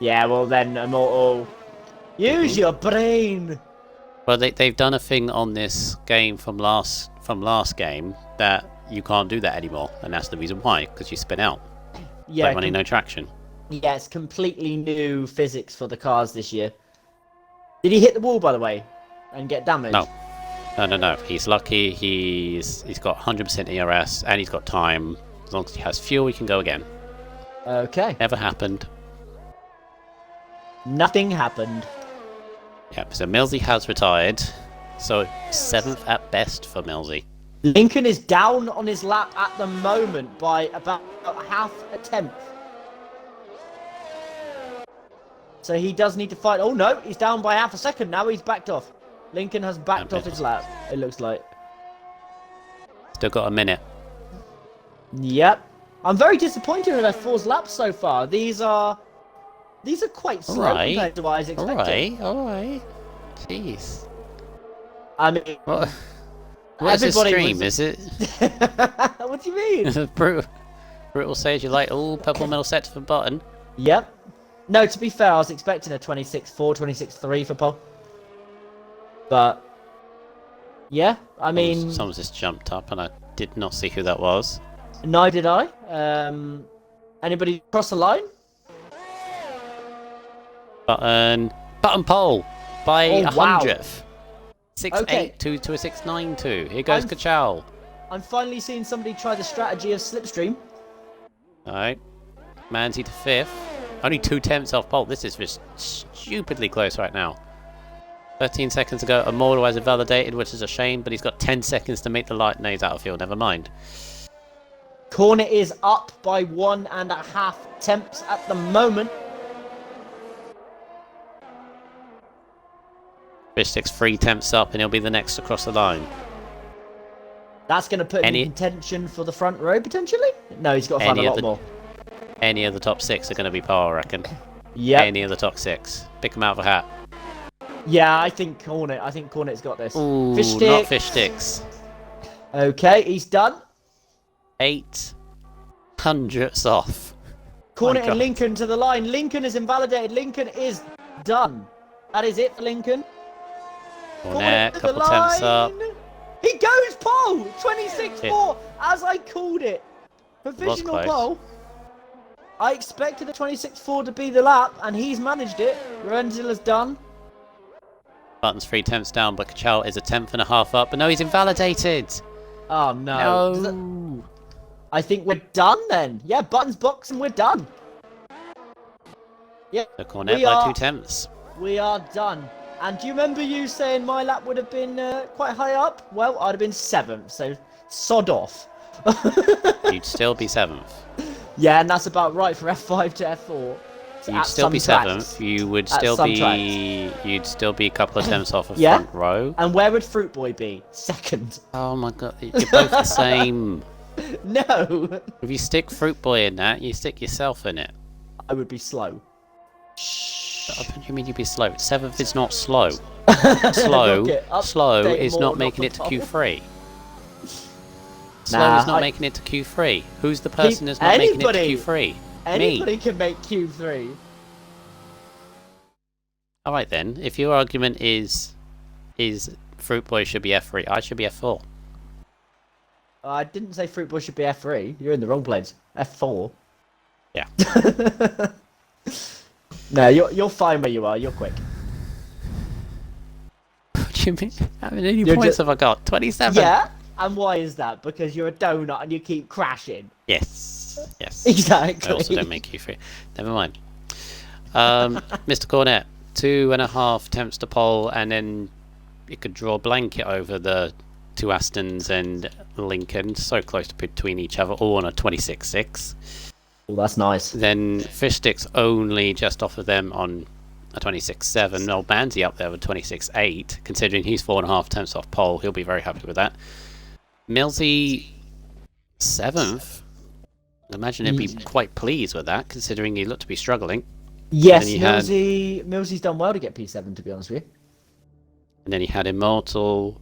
Yeah, well then, Immortal. Use your brain. Well, they've done a thing on this game from last game that you can't do that anymore, and that's the reason why, because you spin out. Yeah, Like running no traction. yeah, it's completely new physics for the cars this year. Did he hit the wall, by the way, and get damaged? No. No. He's lucky. He's got 100% ERS, and he's got time. As long as he has fuel, he can go again. Okay. Never happened. Nothing happened. Yep, so Millsy has retired. So 7th at best for Millsy. Lincoln is down on his lap at the moment by about half a tenth. So he does need to fight. Oh no, he's down by half a second now. He's backed off. Lincoln has backed off his lap, it looks like. Still got a minute. Yep. I'm very disappointed in F4's laps so far. These are quite slow compared to what I was expecting. Alright. Jeez. I mean, What's this everybody stream, was- is it? What do you mean? Brutal Sage, you like all purple medal set for Button. Yep. No, to be fair, I was expecting a 26-4, 26-3 for Paul. But, yeah, I mean... Someone's just jumped up and I did not see who that was. Neither did I. Anybody cross the line? Button pole by Oh, a wow. 100th. 6.82 Okay. to a 6.92. Here goes I'm- Kachow. I'm finally seeing somebody try the strategy of slipstream. Alright. Manzi to 5th. Only 2 tenths off pole. This is just stupidly close right now. 13 seconds ago, Immortal has invalidated, which is a shame, but he's got 10 seconds to make the light. No, he's out of field, never mind. Cornet is up by 1.5 tenths at the moment. Fishstick's 3 tenths up, and he'll be the next to cross the line. That's going to put him in contention for the front row, potentially? No, he's got to find a lot more. Any of the top 6 are going to be pole, I reckon. Yeah. Any of the top 6. Pick them out of a hat. Yeah, I think Cornet. I think Cornet's got this. Ooh, Fish not sticks. fish sticks. Okay, he's done. 8 hundredths off. Cornet My and God. Lincoln to the line. Lincoln is invalidated. Lincoln is done. That is it for Lincoln. Cornet, to the couple tenths up. line. He goes pole. 26-4, as I called it. Provisional close. pole. I expected the 26-4 to be the lap, and he's managed it. Lorenzilla's done. Button's 3 tenths down, but Kachow is a 10.5 up. But no, he's invalidated. Oh no. No. I think we're done then. Yeah, Button's box and we're done. Yeah, So Cornet we by are- 2 tenths. we are done. And do you remember you saying my lap would have been quite high up? Well, I'd have been 7th, so sod off. You'd still be 7th. Yeah, and that's about right for F5 to F4. You'd At still be some 7th. tracks. You would At still some be. You'd still be a couple of tenths off of Yeah. front row. And where would Fruit Boy be? 2nd. Oh my God, you're both the same. No. If you stick Fruit Boy in that, you stick yourself in it. I would be slow. What do you mean you'd be slow? 7th is not slow. Slow Okay, slow update is more, not not making the it to pole. Q3. Slow is not making it to Q3. Who's the person who's not making it to Q3? Anybody can make Q3. Alright then, if your argument is Fruit Boy should be F3, I should be F4. I didn't say Fruit Boy should be F3. You're in the wrong place. F4. Yeah. No, you're fine where you are. You're quick. What do you mean? How many points have I got? 27? Yeah, and why is that? Because you're a donut and you keep crashing. Yes. Exactly. I also don't make Q3. Never mind. Mr. Cornett, 2.5 attempts to pole, and then you could draw a blanket over the two Astons and Lincoln, so close to between each other, all on a 26.6. Oh, that's nice. Then Fish Stick's only just off of them on a 26.7. Old Bandsy up there with 26.8. Considering he's 4.5 attempts off pole, he'll be very happy with that. Millsy 7th. I imagine he'd be quite pleased with that, considering he looked to be struggling. Yes, Millsy's done well to get P7, to be honest with you. And then he had Immortal,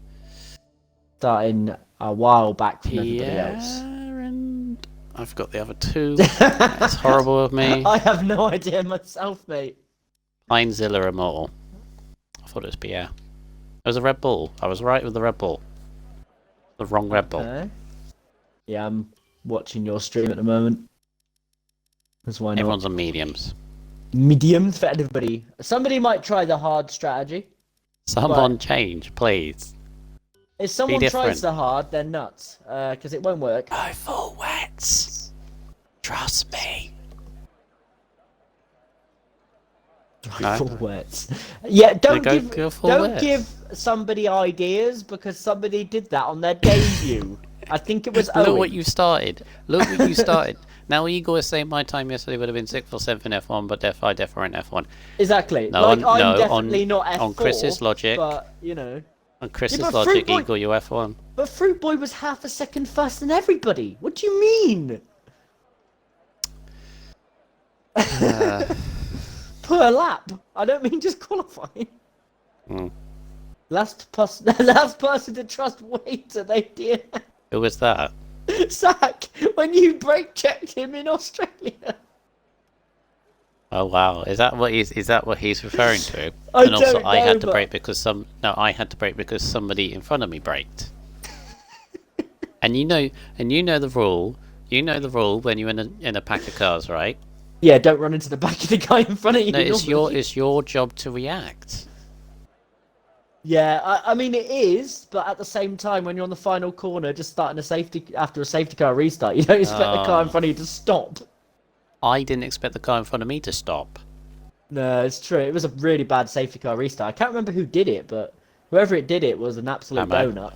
starting a while back from everybody else. And I've got the other two. That's horrible of me. I have no idea myself, mate. Pinezilla Immortal. I thought it was Pierre. It was a Red Bull. I was right with the Red Bull. The wrong Red Bull. Okay. Yeah, I'm watching your stream at the moment. That's why not. Everyone's on mediums. Mediums for everybody. Somebody might try the hard strategy. Someone change, please. If someone tries the hard, they're nuts. Because it won't work. Go full wets. Trust me. No? Full wets. Yeah, don't wets. give somebody ideas, because somebody did that on their debut. I think it was Owen. Look what you started. Look what you started. Now Igor is saying my time yesterday would have been 6th or 7th in F1, but I definitely went F1. Exactly. No, like, I'm definitely not F4. On Chris's logic. But, you know. On Chris's logic, Igor, you're F1. But Fruit Boy was half a second faster than everybody. What do you mean? Per lap. I don't mean just qualifying. Last person to trust Waiter, they did. Who was that? Zach, when you brake checked him in Australia. Oh wow, is that what he's referring to? I and also, don't I had know, to brake because I had to brake because somebody in front of me braked. and you know the rule. You know the rule when you're in a pack of cars, right? Yeah, don't run into the back of the guy in front of you. No, it's your job to react. Yeah, I mean it is, but at the same time, when you're on the final corner, just starting after a safety car restart, you don't expect the car in front of you to stop. I didn't expect the car in front of me to stop. No, it's true. It was a really bad safety car restart. I can't remember who did it, but whoever it did it was an absolute donut.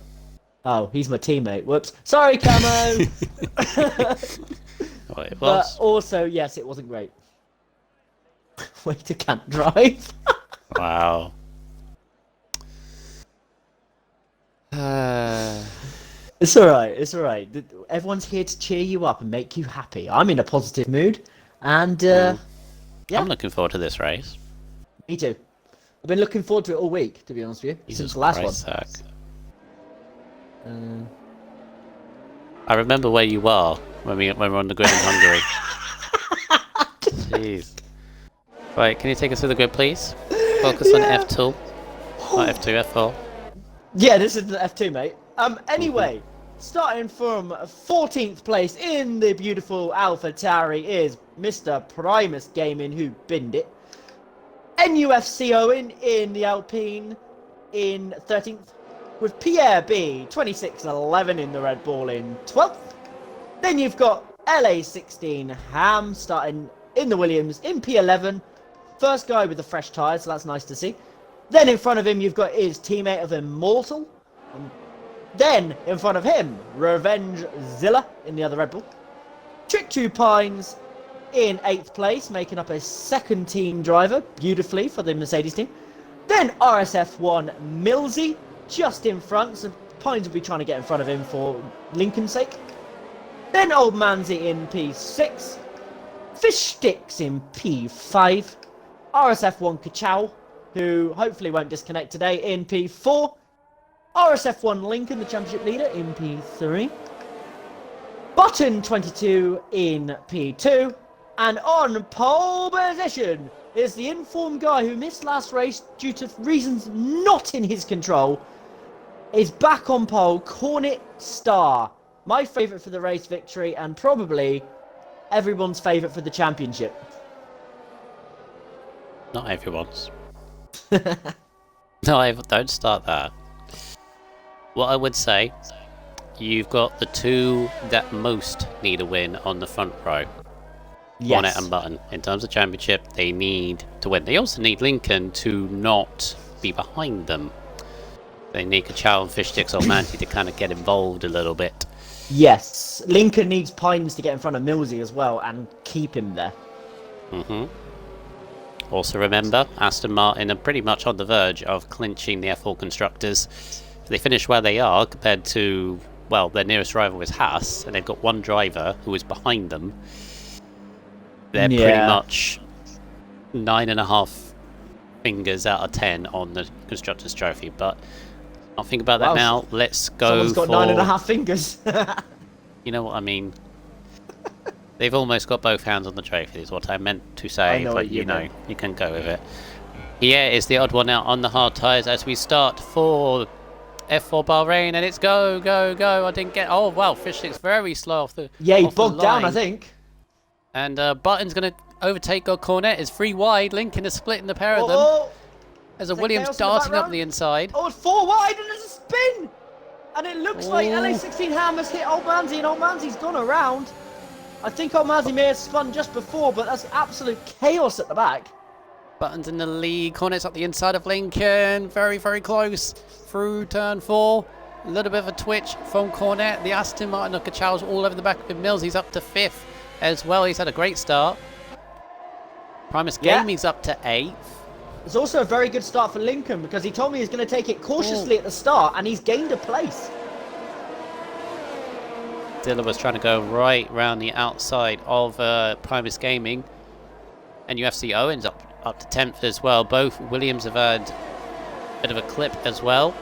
Oh, he's my teammate. Whoops. Sorry, Camo! Well, it was. But also, yes, it wasn't great. Waiter can't drive. Wow. It's alright, it's alright. Everyone's here to cheer you up and make you happy. I'm in a positive mood, and yeah. I'm looking forward to this race. Me too. I've been looking forward to it all week, to be honest with you, since the last one. Zach. I remember where you are when we were on the grid in Hungary. Jeez. Right, can you take us through the grid, please? Focus on F2. Not F2, F4. Yeah, this is the F2, mate. Anyway, starting from 14th place in the beautiful AlphaTauri is Mr. Primus Gaming, who binned it. NUFC Owen in the Alpine in 13th, with Pierre B 26.11 in the Red Bull in 12th. Then you've got LA16 Ham starting in the Williams in P11. First guy with the fresh tyres, so that's nice to see. Then in front of him, you've got his teammate of Immortal. Then in front of him, Revenge Zilla in the other Red Bull. Trick 2 Pines in 8th place, making up a second team driver beautifully for the Mercedes team. Then RSF1 Millsy just in front, so Pines will be trying to get in front of him for Lincoln's sake. Then Old Manzi in P6. Fish Sticks in P5. RSF1 Kachow, who hopefully won't disconnect today, in P4. RSF1 Lincoln, the championship leader, in P3. Button 22 in P2. And on pole position is the informed guy who missed last race due to reasons not in his control. Is back on pole, Cornet Star. My favourite for the race victory and probably everyone's favourite for the championship. Not everyone's. No, don't start that. What I would say, you've got the two that most need a win on the front row. Yes. Cornet and Button. In terms of championship, they need to win. They also need Lincoln to not be behind them. They need Kachow and Fishsticks or Manti to kind of get involved a little bit. Yes. Lincoln needs Pines to get in front of Millsy as well and keep him there. Also remember, Aston Martin are pretty much on the verge of clinching the F4 constructors. If they finish where they are compared to, well, their nearest rival is Haas, and they've got one driver who is behind them. They're pretty much 9.5 fingers out of 10 on the Constructors' Trophy, but I'll think about that now. Let's go. Someone's got 9.5 fingers. You know what I mean? They've almost got both hands on the trophy, is what I meant to say, but you know, you can go with it. Here is the odd one out on the hard tyres as we start for F4 Bahrain, and it's go, go, go. I didn't get. Oh, wow, Fishstick's very slow off the. Yeah, he bogged down, I think. And Button's going to overtake Cornet. Is 3 wide. Lincoln is splitting the pair of them. There's a Williams darting up the inside. Oh, it's 4 wide and there's a spin! And it looks like LA16 Hammers hit Old Manzi, and Old Manzi's gone around. I think Old Manzi may have spun just before, but that's absolute chaos at the back. Button's in the lead. Cornet's up the inside of Lincoln. Very, very close through turn 4. A little bit of a twitch from Cornet. The Aston Martin of Kachow's all over the back of him. Mills, he's up to 5th as well. He's had a great start. Primus Gaming's up to 8th. It's also a very good start for Lincoln because he told me he's going to take it cautiously at the start, and he's gained a place. Dilla was trying to go right round the outside of Primus Gaming. And UFC Owens up to 10th as well. Both Williams have had a bit of a clip as well.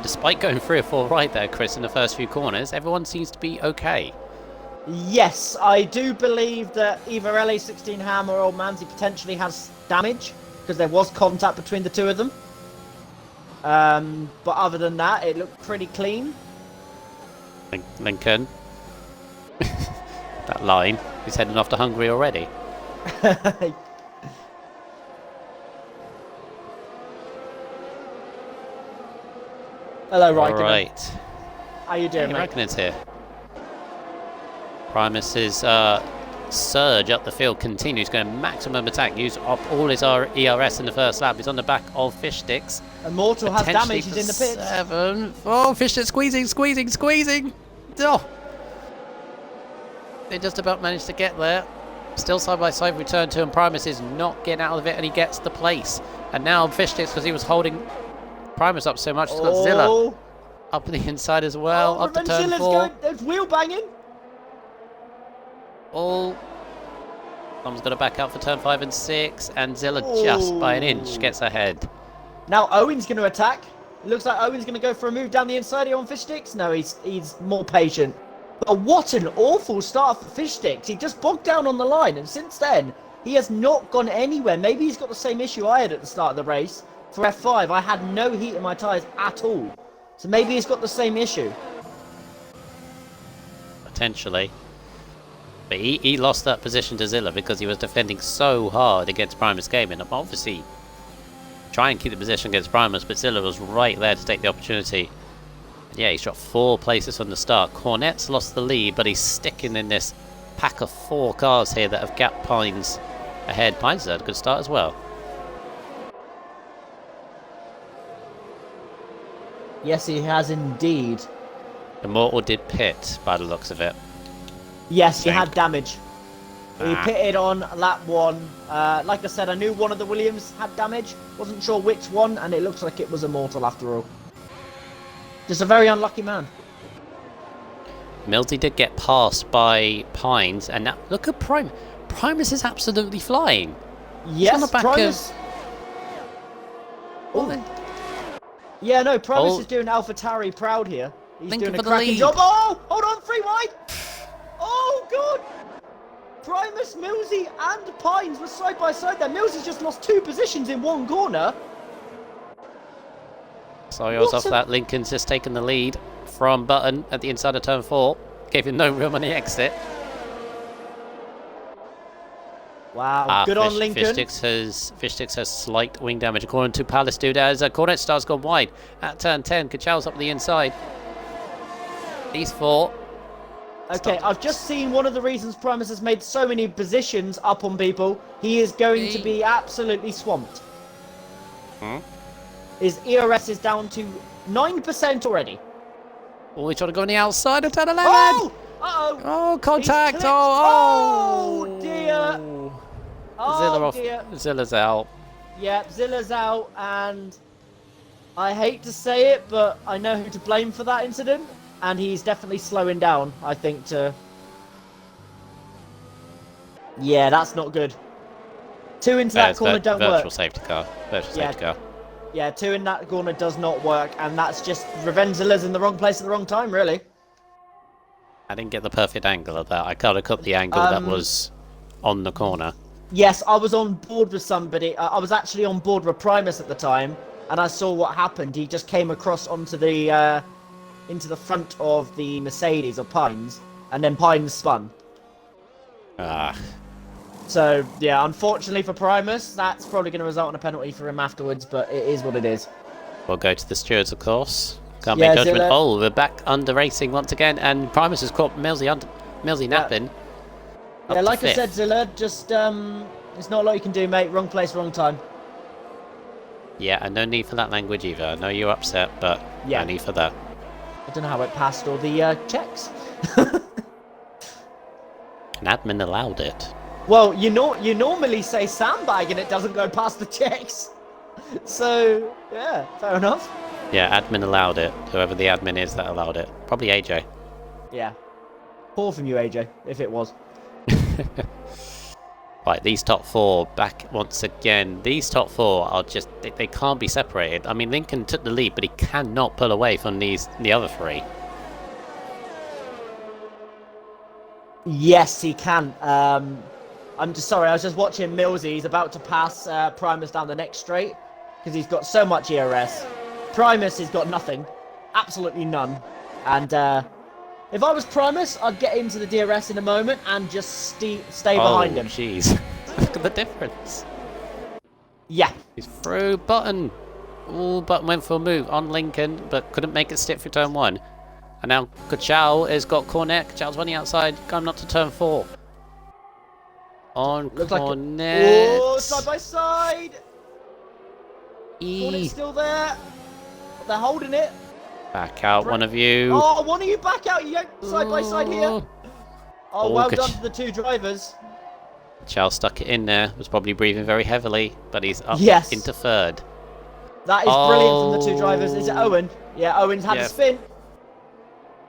Despite going 3 or 4 right there, Chris, in the first few corners, everyone seems to be okay. Yes, I do believe that either LA16 Hammer or Old Manzi potentially has damage, because there was contact between the two of them. But other than that, it looked pretty clean. Lincoln. That line. He's heading off to Hungary already. Hello, Raikkonen. Right. How you doing, mate? Raikkonen's here. Primus's surge up the field continues, going maximum attack. Use up all his ERS in the first lap. He's on the back of Fishsticks. Immortal has damage. He's in the pits. 7. Oh, Fishsticks squeezing. Oh. They just about managed to get there. Still side by side with turn 2, and Primus is not getting out of it, and he gets the place. And now Fishsticks, because he was holding Primus up so much, has got Zilla up the inside as well. Up to turn 4. There's wheel banging. Someone's got to back out for turn 5 and 6, and Zilla just by an inch gets ahead. Now Owen's going to attack. It looks like Owen's going to go for a move down the inside here on Fishsticks. No, he's more patient. But what an awful start for Fishsticks. He just bogged down on the line, and since then, he has not gone anywhere. Maybe he's got the same issue I had at the start of the race. For F5, I had no heat in my tyres at all. So maybe he's got the same issue. Potentially. But he lost that position to Zilla because he was defending so hard against Primus Gaming. Obviously, try and keep the position against Primus, but Zilla was right there to take the opportunity. And yeah, he's dropped 4 places from the start. Cornet's lost the lead, but he's sticking in this pack of 4 cars here that have gapped Pines ahead. Pines had a good start as well. Yes, he has indeed. Immortal did pit by the looks of it. Yes, he had damage. He pitted on lap 1. Like I said, I knew one of the Williams had damage. Wasn't sure which one, and it looks like it was Immortal after all. Just a very unlucky man. Milty did get passed by Pines, and now look at Primus. Primus is absolutely flying. Yes, on the back Primus. Yeah, no, Primus is doing AlphaTauri proud here. He's Lincoln doing for a the cracking lead. job. Oh, hold on, 3 wide. Oh, God. Primus, Millsy, and Pines were side by side there. Millsy's just lost 2 positions in one corner. Sorry, I was What off a- that. Lincoln's just taken the lead from Button at the inside of turn 4. Gave him no room on the exit. Wow, good on Lincoln. Fishtix has slight wing damage according to Palace Dude as Cornet Star's gone wide at turn 10. Kachal's up the inside. These 4. Okay, I've just seen one of the reasons Primus has made so many positions up on people. He is going to be absolutely swamped. His ERS is down to 9% already. Oh, he's trying to go on the outside of turn 11. Oh! Uh-oh! Oh, contact! He's clipped. Oh, dear! Zilla Oh, off. dear. Zilla's out. Yep, Zilla's out, and I hate to say it, but I know who to blame for that incident, and he's definitely slowing down, I think, to... Yeah, that's not good. 2 into that corner don't virtual work. safety car. Virtual safety car. Yeah, 2 in that corner does not work, and that's just revenge Zilla's in the wrong place at the wrong time, really. I didn't get the perfect angle of that. I kind of cut the angle that was on the corner. Yes, I was on board with somebody. I was actually on board with Primus at the time, and I saw what happened. He just came across onto the into the front of the Mercedes or Pines, and then Pines spun. Ah. So yeah, unfortunately for Primus, that's probably going to result in a penalty for him afterwards. But it is what it is. We'll go to the stewards, of course. Can't Yeah, make judgment. Zilla. Oh, we're back under racing once again, and Primus has caught Millsy napping. Up Yeah, to like I fifth. said, Zilla, just there's not a lot you can do, mate. Wrong place, wrong time. Yeah, and no need for that language either. I know you're upset, but Yeah. no need for that. I don't know how it passed all the checks. An admin allowed it. Well, you normally say sandbag and it doesn't go past the checks. So yeah, fair enough. Yeah, admin allowed it. Whoever the admin is that allowed it. Probably AJ. Yeah. Poor from you, AJ, if it was. Right, these top 4 back once again. These top 4 are just they can't be separated. I mean, Lincoln took the lead, but he cannot pull away from the other 3. Yes, he can. I'm just sorry. I was just watching Millsy. He's about to pass Primus down the next straight because he's got so much ERS. Primus has got nothing, absolutely none. And if I was Primus, I'd get into the DRS in a moment and just stay behind him. Jeez. Look at the difference. Yeah. He's through Button. Ooh, Button went for a move on Lincoln, but couldn't make it stick for turn 1. And now Kachal has got Cornet. Kachal's running outside, coming up to turn 4. On Looks like Cornet. oh, side by side. Cornet's still there. They're holding it. Back out, one of you. Oh, one of you back out. You side by side here. Ooh. Oh, well done to the 2 drivers. Kachal stuck it in there. Was probably breathing very heavily, but he's up Yes. into 3rd. That is brilliant from the 2 drivers. Is it Owen? Yeah, Owen's had Yeah. a spin.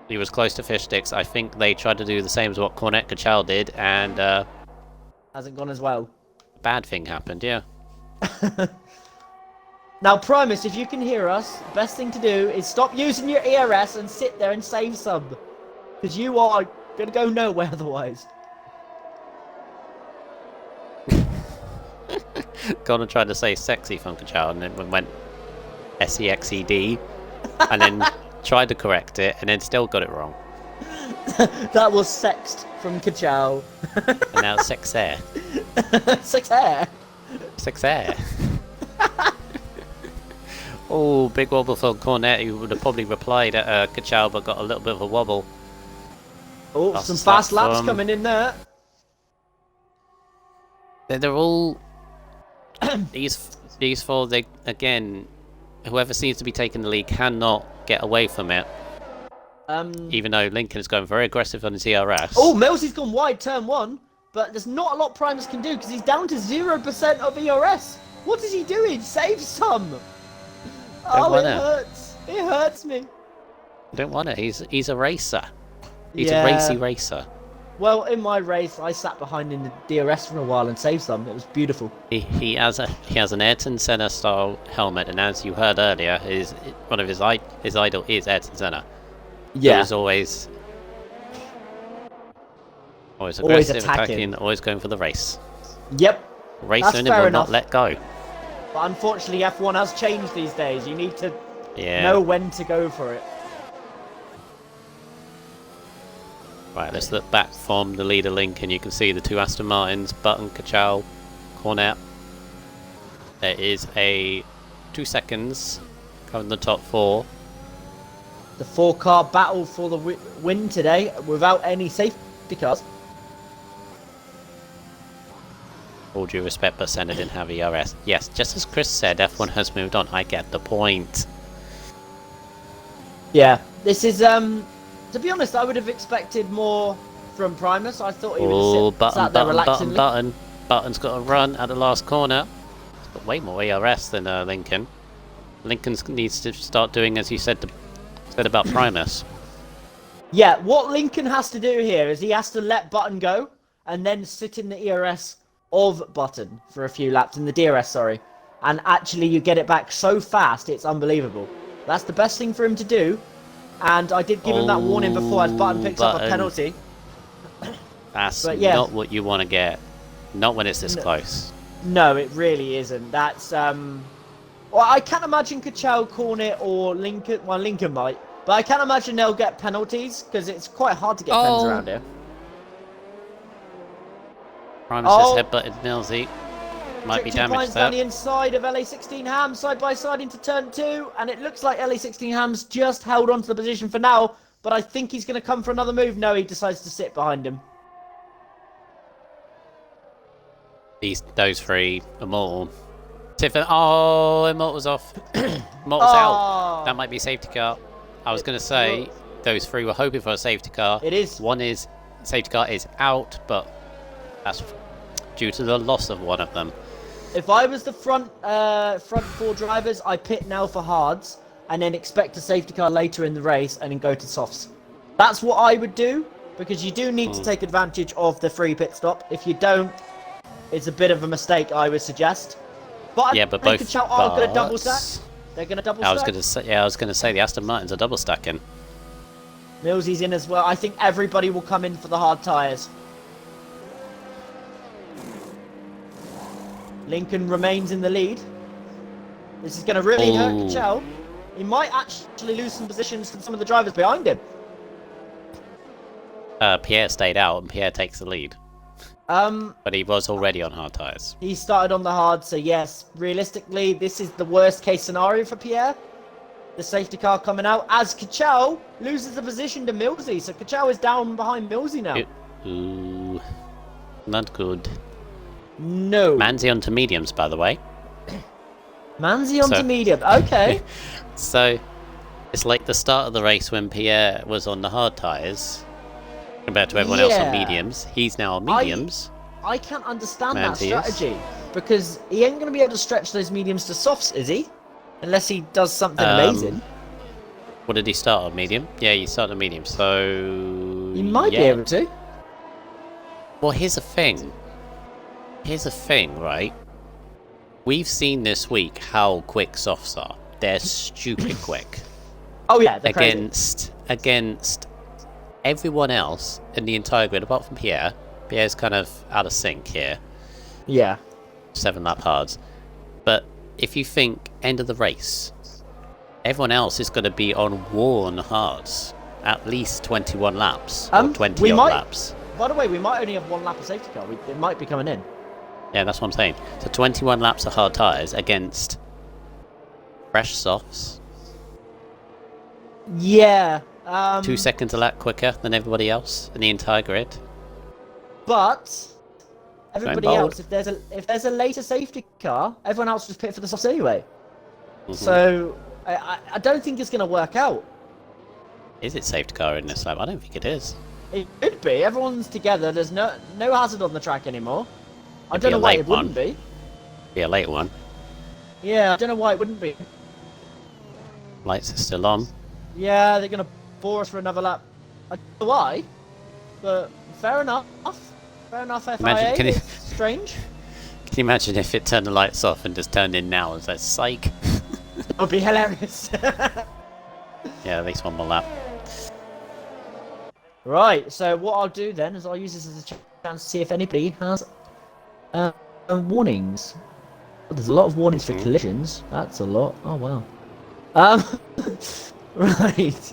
He was close to Fishtix. I think they tried to do the same as what Cornet Kachal did, and Hasn't gone as well. a bad thing happened, yeah. Now, Primus, if you can hear us, the best thing to do is stop using your ERS and sit there and save some. Because you are going to go nowhere otherwise. Gonna try to say sexy from Kachal, and then went SEXED, and then tried to correct it, and then still got it wrong. That was sexed from Kachal. And now it's sexair. Sex hair. Sexair. Oh, big wobble for Cornet, who would have probably replied at Kachal, but got a little bit of a wobble. Oh, Lost some that fast laps from- coming in there. They're all these 4. They again, whoever seems to be taking the lead cannot get away from it. Even though Lincoln is going very aggressive on his ERS. Oh, Millsy's gone wide turn 1, but there's not a lot Primus can do because he's down to 0% of ERS. What is he doing? Save some. Oh, it hurts. It hurts me. I don't want it. He's a racer. He's Yeah. a racy racer. Well, in my race, I sat behind in the DRS for a while and saved some. It was beautiful. He has an Ayrton Senna style helmet, and as you heard earlier, his idol is Ayrton Senna. Yeah. It was always Always aggressive, attacking. always going for the race. Yep. Racing and fair will enough. not let go. But unfortunately, F1 has changed these days. You need to Yeah. know when to go for it. Right, let's look back from the leader Lincoln. You can see the two Aston Martins, Button, Cachal, Cornet. There is a 2 seconds covering the top four. The 4-car battle for the win today without any safety cars. All due respect, but Senna didn't have ERS. Yes, just as Chris said, F1 has moved on. I get the point. Yeah, this is to be honest, I would have expected more from Primus. I thought he would have sat there relaxingly. Button's got a run at the last corner. He's got way more ERS than Lincoln. Lincoln needs to start doing as you said about Primus. Yeah, what Lincoln has to do here is he has to let Button go and then sit in the ERS of Button for a few laps, in the DRS, sorry. And actually you get it back so fast, it's unbelievable. That's the best thing for him to do. And I did give him that warning before as Button picks up a penalty. That's yeah. not what you want to get. Not when it's this close. No, it really isn't. That's, well, I can't imagine Cachal, Cornet, or Lincoln. Well, Lincoln might. But I can't imagine they'll get penalties, because it's quite hard to get pens around here. Primus has headbutted Millsy. Might be damaged down the inside of LA16 Ham, side by side into turn 2, and it looks like LA16 Ham's just held on to the position for now, but I think he's going to come for another move. No, he decides to sit behind him. Those three, Immortal. Tiffin, Immortal's off. Immortal's out. That might be a safety car. I was going to say, those three were hoping for a safety car. It is. Safety car is out, but that's due to the loss of one of them. If I was the front four drivers, I pit now for hards and then expect a safety car later in the race and then go to softs. That's what I would do, because you do need to take advantage of the free pit stop. If you don't, it's a bit of a mistake, I would suggest. But yeah, but both are going to double stack. They're going to double stack. I was going to say the Aston Martins are double stacking. Millsy's in as well. I think everybody will come in for the hard tyres. Lincoln remains in the lead. This is going to really hurt Cachal. He might actually lose some positions to some of the drivers behind him. Pierre stayed out, and Pierre takes the lead. But he was already on hard tyres. He started on the hard, so yes, realistically, this is the worst case scenario for Pierre. The safety car coming out as Cachal loses the position to Millsy. So Cachal is down behind Millsy now. Ooh, not good. No. Manzi onto mediums, by the way. Manzi onto medium. Okay. So it's like the start of the race when Pierre was on the hard tyres compared to everyone else on mediums. He's now on mediums. I can't understand that strategy, because he ain't going to be able to stretch those mediums to softs, is he? Unless he does something amazing. What did he start on, medium? Yeah, he started on medium, so... He might be able to. Well, here's the thing. Right? We've seen this week how quick softs are. They're stupid quick. Oh yeah, they're against everyone else in the entire grid, apart from Pierre. Pierre's kind of out of sync here. Yeah. 7 lap hards. But if you think end of the race, everyone else is going to be on worn hards. At least 21 laps. Or 20 laps. By the way, we might only have 1 lap of safety car. It might be coming in. Yeah, that's what I'm saying. So 21 laps of hard tyres against fresh softs. Yeah. 2 seconds a lap quicker than everybody else in the entire grid. But everybody else, if there's a later safety car, everyone else just pit for the softs anyway. So I don't think it's going to work out. Is it safety car in this lap? I don't think it is. It could be. Everyone's together. There's no hazard on the track anymore. I don't know why it wouldn't be. Be a late one. Yeah, I don't know why it wouldn't be. Lights are still on. Yeah, they're going to bore us for another lap. I don't know why, but fair enough. Fair enough, FIA. It's strange. Can you imagine if it turned the lights off and just turned in now? It's like, psych. That would be hilarious. Yeah, at least one more lap. Right, so what I'll do then is I'll use this as a chance to see if anybody has warnings. Oh, there's a lot of warnings for collisions. That's a lot. Oh, wow. Um, right.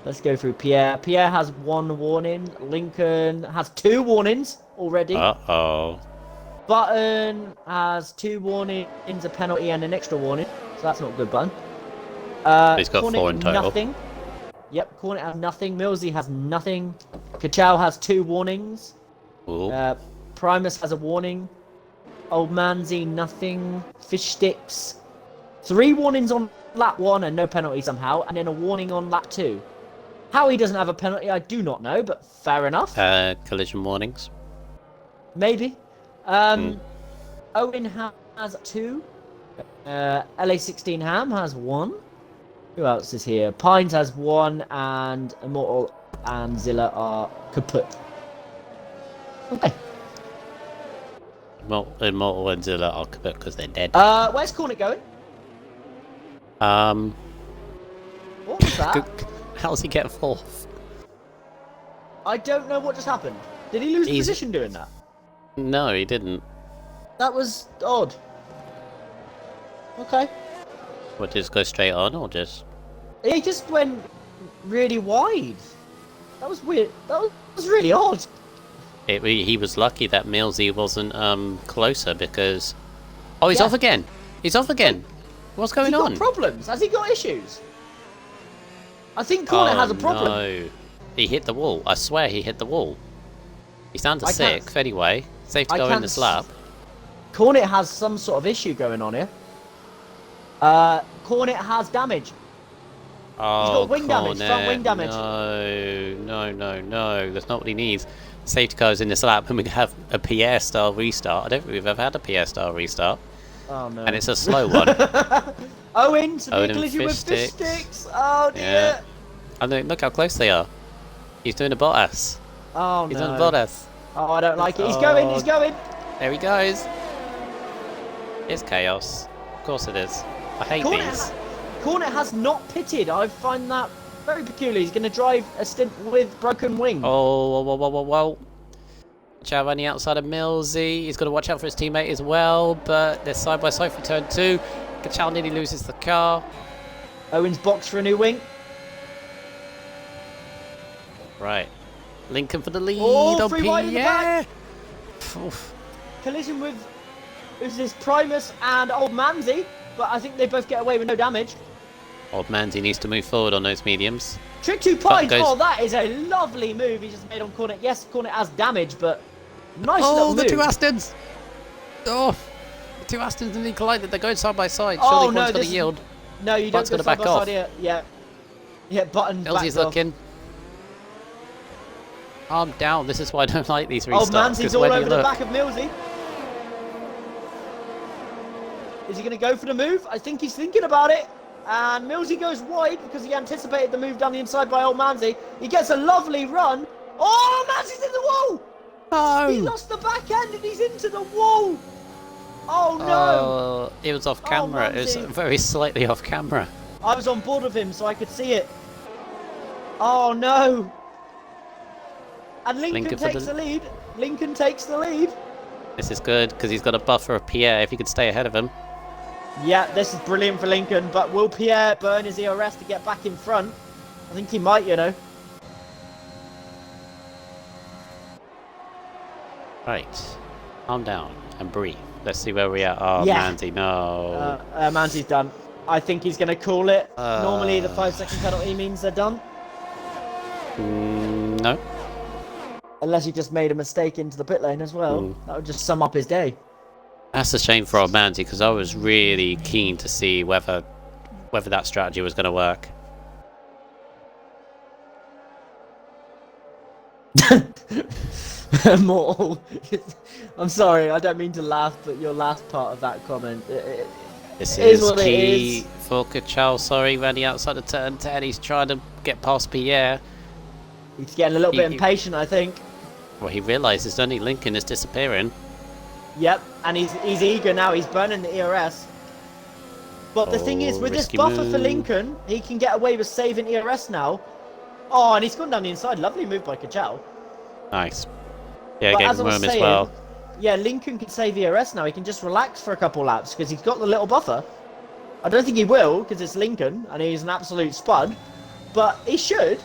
Let's go through Pierre. Pierre has 1 warning. Lincoln has 2 warnings already. Uh-oh. Button has 2 warnings, a penalty, and an extra warning. So that's not good, Button. He's got Cornet, 4 in total. Nothing. Yep, Cornet has nothing. Millsy has nothing. Kachow has 2 warnings. Ooh. Primus has a warning. Old Manzi, nothing. Fish Sticks. 3 warnings on lap 1 and no penalty somehow, and then a warning on lap 2. How he doesn't have a penalty, I do not know, but fair enough. Collision warnings. Maybe. Owen has 2. LA16 Ham has 1. Who else is here? Pines has 1, and Immortal and Zilla are kaput. Okay. Immortal and Zilla are kaput because they're dead. Where's Cornet going? Um, What was that? how's he getting 4th? I don't know what just happened. Did he lose position doing that? No, he didn't. That was odd. Okay. What, just go straight on or just... He just went really wide. That was weird. That was really odd. He was lucky that Millsy wasn't closer because... Oh, he's Yeah. off again! He's off again! What's going Has he on? got problems? Has he got issues? I think Cornet has a problem. No. He hit the wall. I swear he hit the wall. He's down to I can't- 6th anyway. Safe to I go in can't this s- lap. Cornet has some sort of issue going on here. Cornet has damage. Oh, got wing damage, front Cornet, wing damage. No. That's not what he needs. Safety cars in this lap, and we have a Pierre style restart. I don't think we've ever had a Pierre style restart, Oh no. and it's a slow one. Owen to Owen the and collision with Fish fish sticks. Oh dear. Yeah. And look how close they are. He's doing a Bottas. Oh He's no. doing a Bottas. Oh, I don't like it. He's going. He's going. There he goes. It's chaos. Of course it is. I hate these. Cornet has not pitted. I find that very peculiar. He's going to drive a stint with broken wing. Oh, whoa. Chow on the outside of Millsy. He's got to watch out for his teammate as well, but they're side by side for turn 2. Chow nearly loses the car. Owen's boxed for a new wing. Right. Lincoln for the lead. Oh, free wide in the yeah. back. Collision with who's this Primus and Old Manzi, but I think they both get away with no damage. Old Manzi needs to move forward on those mediums. Trick 2 Pines. goes- Oh, that is a lovely move he just made on Cornet. Yes, Cornet has damage, but nice Oh, little the move. 2 Astons! Oh, the 2 Astons nearly collided. They're going side by side. Oh, Surely no, one's got to this- yield. No, you Butt's don't go gotta side back by off. side here. Yeah. Yeah, Button Millsy's backed off. looking. Calm down. This is why I don't like these restarts. Old Manzi's 'cause all when you over the look- back of Millsy. Is he going to go for the move? I think he's thinking about it. And Millsy goes wide because he anticipated the move down the inside by Old Manzi. He gets a lovely run. Oh, Manzi's in the wall! No! He lost the back end and he's into the wall! Oh no! Oh, it was off Oh, camera. It was Manzi. very slightly off camera. I was on board with him so I could see it. Oh no! And Lincoln Lincoln for takes the- the lead. Lincoln takes the lead. This is good because he's got a buffer of Pierre if he could stay ahead of him. Yeah, this is brilliant for Lincoln, but will Pierre burn his ERS to get back in front? I think he might, you know. Right. Calm down and breathe. Let's see where we are. Oh, Yeah. Manzi, no. Manzi's done. I think he's going to call it. Normally the 5-second penalty means they're done. No. Unless he just made a mistake into the pit lane as well. That would just sum up his day. That's a shame for old Manzi because I was really keen to see whether that strategy was going to work. Mortal. I'm sorry, I don't mean to laugh, but your last part of that comment. This It is is what it key is. for Kachal. Sorry, running outside of turn 10. He's trying to get past Pierre. He's getting a little bit He- impatient, I think. Well, he realises only Lincoln is disappearing. Yep, and he's eager now. He's burning the ERS. But the thing is, Oh, with this risky buffer for move. Lincoln, he can get away with saving ERS now. Oh, and he's gone down the inside. Lovely move by Kachal. Nice. Yeah, But gave as I him was room saying, as well. yeah, Lincoln can save ERS now. He can just relax for a couple laps because he's got the little buffer. I don't think he will because it's Lincoln and he's an absolute spud, but he should.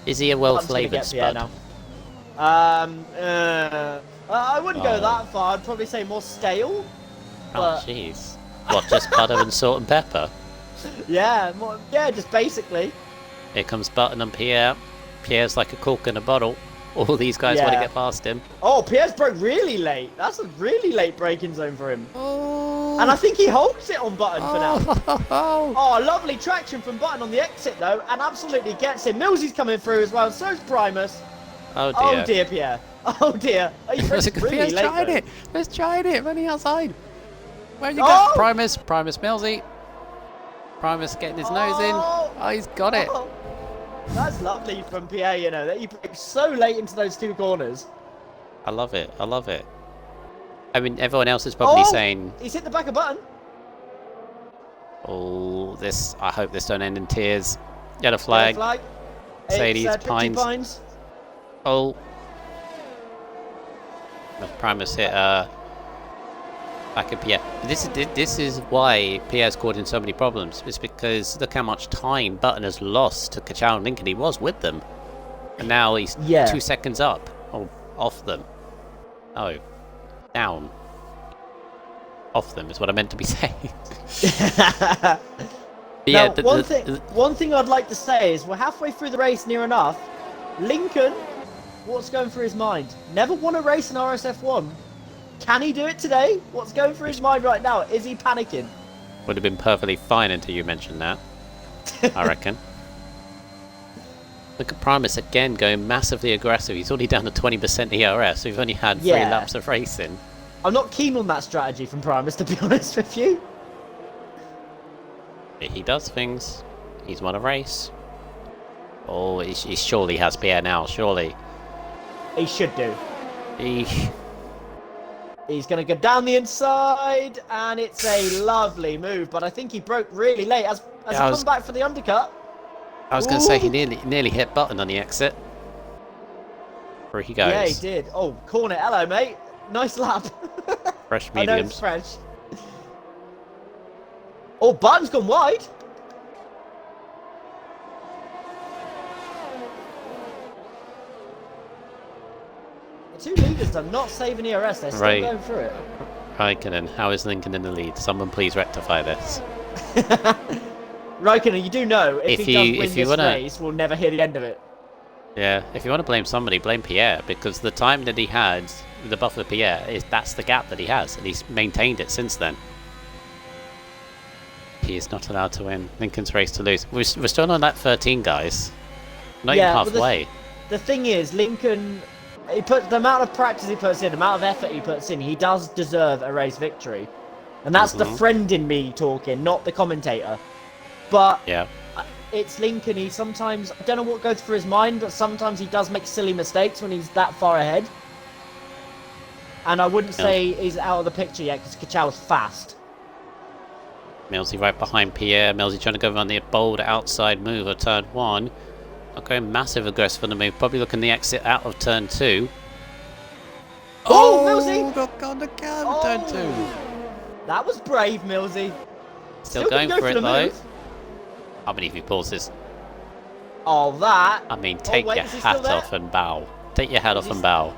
Is he a I'm just gonna well-flavoured get Pierre spud? now. I wouldn't go Oh. that far. I'd probably say more stale. Oh, But jeez. What, just butter and salt and pepper? yeah, just basically. Here comes Button and Pierre. Pierre's like a cork in a bottle. All these guys want to Yeah. get past him. Oh, Pierre's broke really late. That's a really late braking zone for him. Oh, And I think he holds it on Button for now. oh. Oh, lovely traction from Button on the exit though, and absolutely gets him. Millsy's coming through as well, so's Primus. Oh, dear. Oh dear, Pierre. Oh dear. Oh, you Pierre's braked really late, tried though. it. Pierre's tried it. Running outside. Where you Oh! go? Primus Millsy. Primus getting his nose in. Oh, he's got it. Oh, that's lovely from Pierre, you know, that he braked so late into those two corners. I love it. I love it. I mean, everyone else is probably saying, He's hit the back of Button. oh, this, I hope this don't end in tears. Yellow flag. Flag. Sadie's, It's, Tripty Pines. Oh. Primus hit back at Pierre. This is why Pierre's caught in so many problems. It's because look how much time Button has lost to Kachal and Lincoln. He was with them. And now he's 2 seconds up. Or off them. Oh. Down. Off them is what I meant to be saying. Now, one thing I'd like to say is we're halfway through the race near enough. Lincoln, what's going through his mind? Never won a race in RSF1. Can he do it today? What's going through his mind right now? Is he panicking? Would have been perfectly fine until you mentioned that. I reckon. Look at Primus again going massively aggressive. He's already down to 20% ERS. So we've only had 3 laps of racing. I'm not keen on that strategy from Primus, to be honest with you. He does things. He's won a race. Oh, he surely has Pierre now, surely. He should do. He... He's going to go down the inside, and it's a lovely move, but I think he broke really late as he comes back for the undercut. I was going to say he nearly hit Button on the exit. Where he goes. Yeah, he did. Oh, corner. Hello, mate. Nice lap. Fresh I know it's mediums. fresh. Oh, Button's gone wide. The two leaders are not saving ERS. They're still going through it. Raikkonen, how is Lincoln in the lead? Someone please rectify this. Raikkonen, you do know if he does win this race, we'll never hear the end of it. Yeah, if you want to blame somebody, blame Pierre, because the time that he had, the buffer Pierre, that's the gap that he has, and he's maintained it since then. He is not allowed to win. Lincoln's race to lose. We're still on that 13, guys. Not even halfway. The thing is, Lincoln, the amount of practice he puts in, the amount of effort he puts in, he does deserve a race victory. And that's the friend in me talking, not the commentator. But yeah, it's Lincoln. He sometimes, I don't know what goes through his mind, but sometimes he does make silly mistakes when he's that far ahead. And I wouldn't say he's out of the picture yet because Kachal's fast. Millsy right behind Pierre. Millsy trying to go on the bold outside move of turn 1. Not going massive aggressive on the move. Probably looking the exit out of turn 2. Oh, Millsy! Got on the curb of turn 2. That was brave, Millsy. Still going for it though. I believe he pauses. Oh, that. I mean, take your hat off and bow. Take your hat off and bow.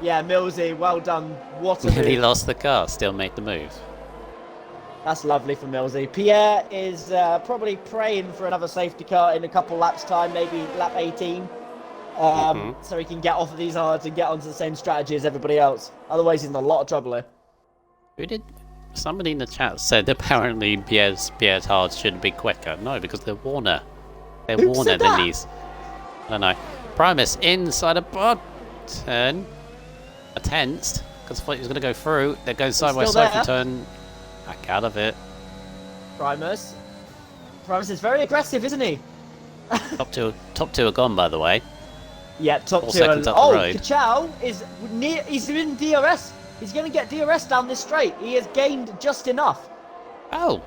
Yeah, Millsy, well done. What a move. He lost the car, still made the move. That's lovely for Millsy. Pierre is probably praying for another safety car in a couple laps' time, maybe lap 18. So he can get off of these hards and get onto the same strategy as everybody else. Otherwise, he's in a lot of trouble here. Who did? Somebody in the chat said apparently Pierre's hards should be quicker. No, because they're Warner. They're Warner than these. I don't know. Primus inside a button. A tensed. Because I thought he was going to go through. They're going side by side for turn. Back out of it. Primus is very aggressive, isn't he? Top two are gone, by the way. Yeah, top 2. Kachal is near. He's in DRS. He's going to get DRS down this straight. He has gained just enough. Oh.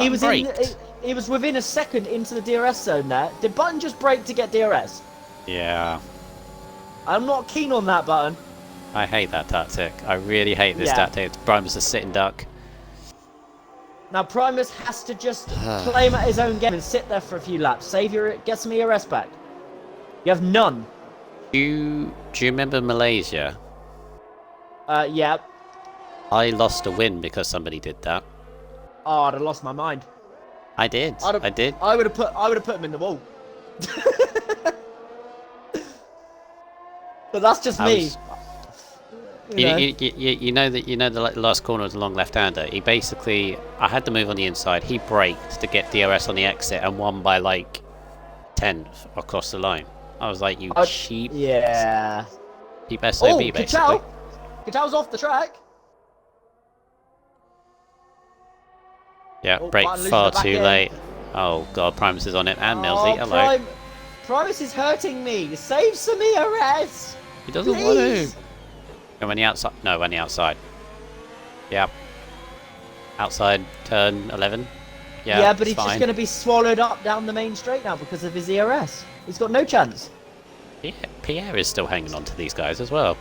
He Button was braked. he was within a second into the DRS zone there. Did Button just brake to get DRS? Yeah. I'm not keen on that, Button. I hate that tactic. I really hate this Yeah. tactic. Primus is sitting duck. Now Primus has to just play him at his own game and sit there for a few laps. Get some ERS back. You have none. Do you remember Malaysia? Yeah. I lost a win because somebody did that. Oh, I'd have lost my mind. I did. I did. I would have put him in the wall. But that's just me. You know the last corner was a long left-hander. He basically, I had to move on the inside. He braked to get DRS on the exit and won by like 10 across the line. I was like, you cheap. Yeah. Cheap SOB basically. Kachal's off the track. Yeah, Oh, brake Martin loses far the back too end. late. Oh god, Primus is on it and Millsy. Hello. Primus is hurting me. Save some ERS. He doesn't want to. Go on the outside. No, on the outside. Yeah. Outside turn 11. Yeah, but he's fine. just going to be swallowed up down the main straight now because of his ERS. He's got no chance. Yeah, Pierre is still hanging on to these guys as well.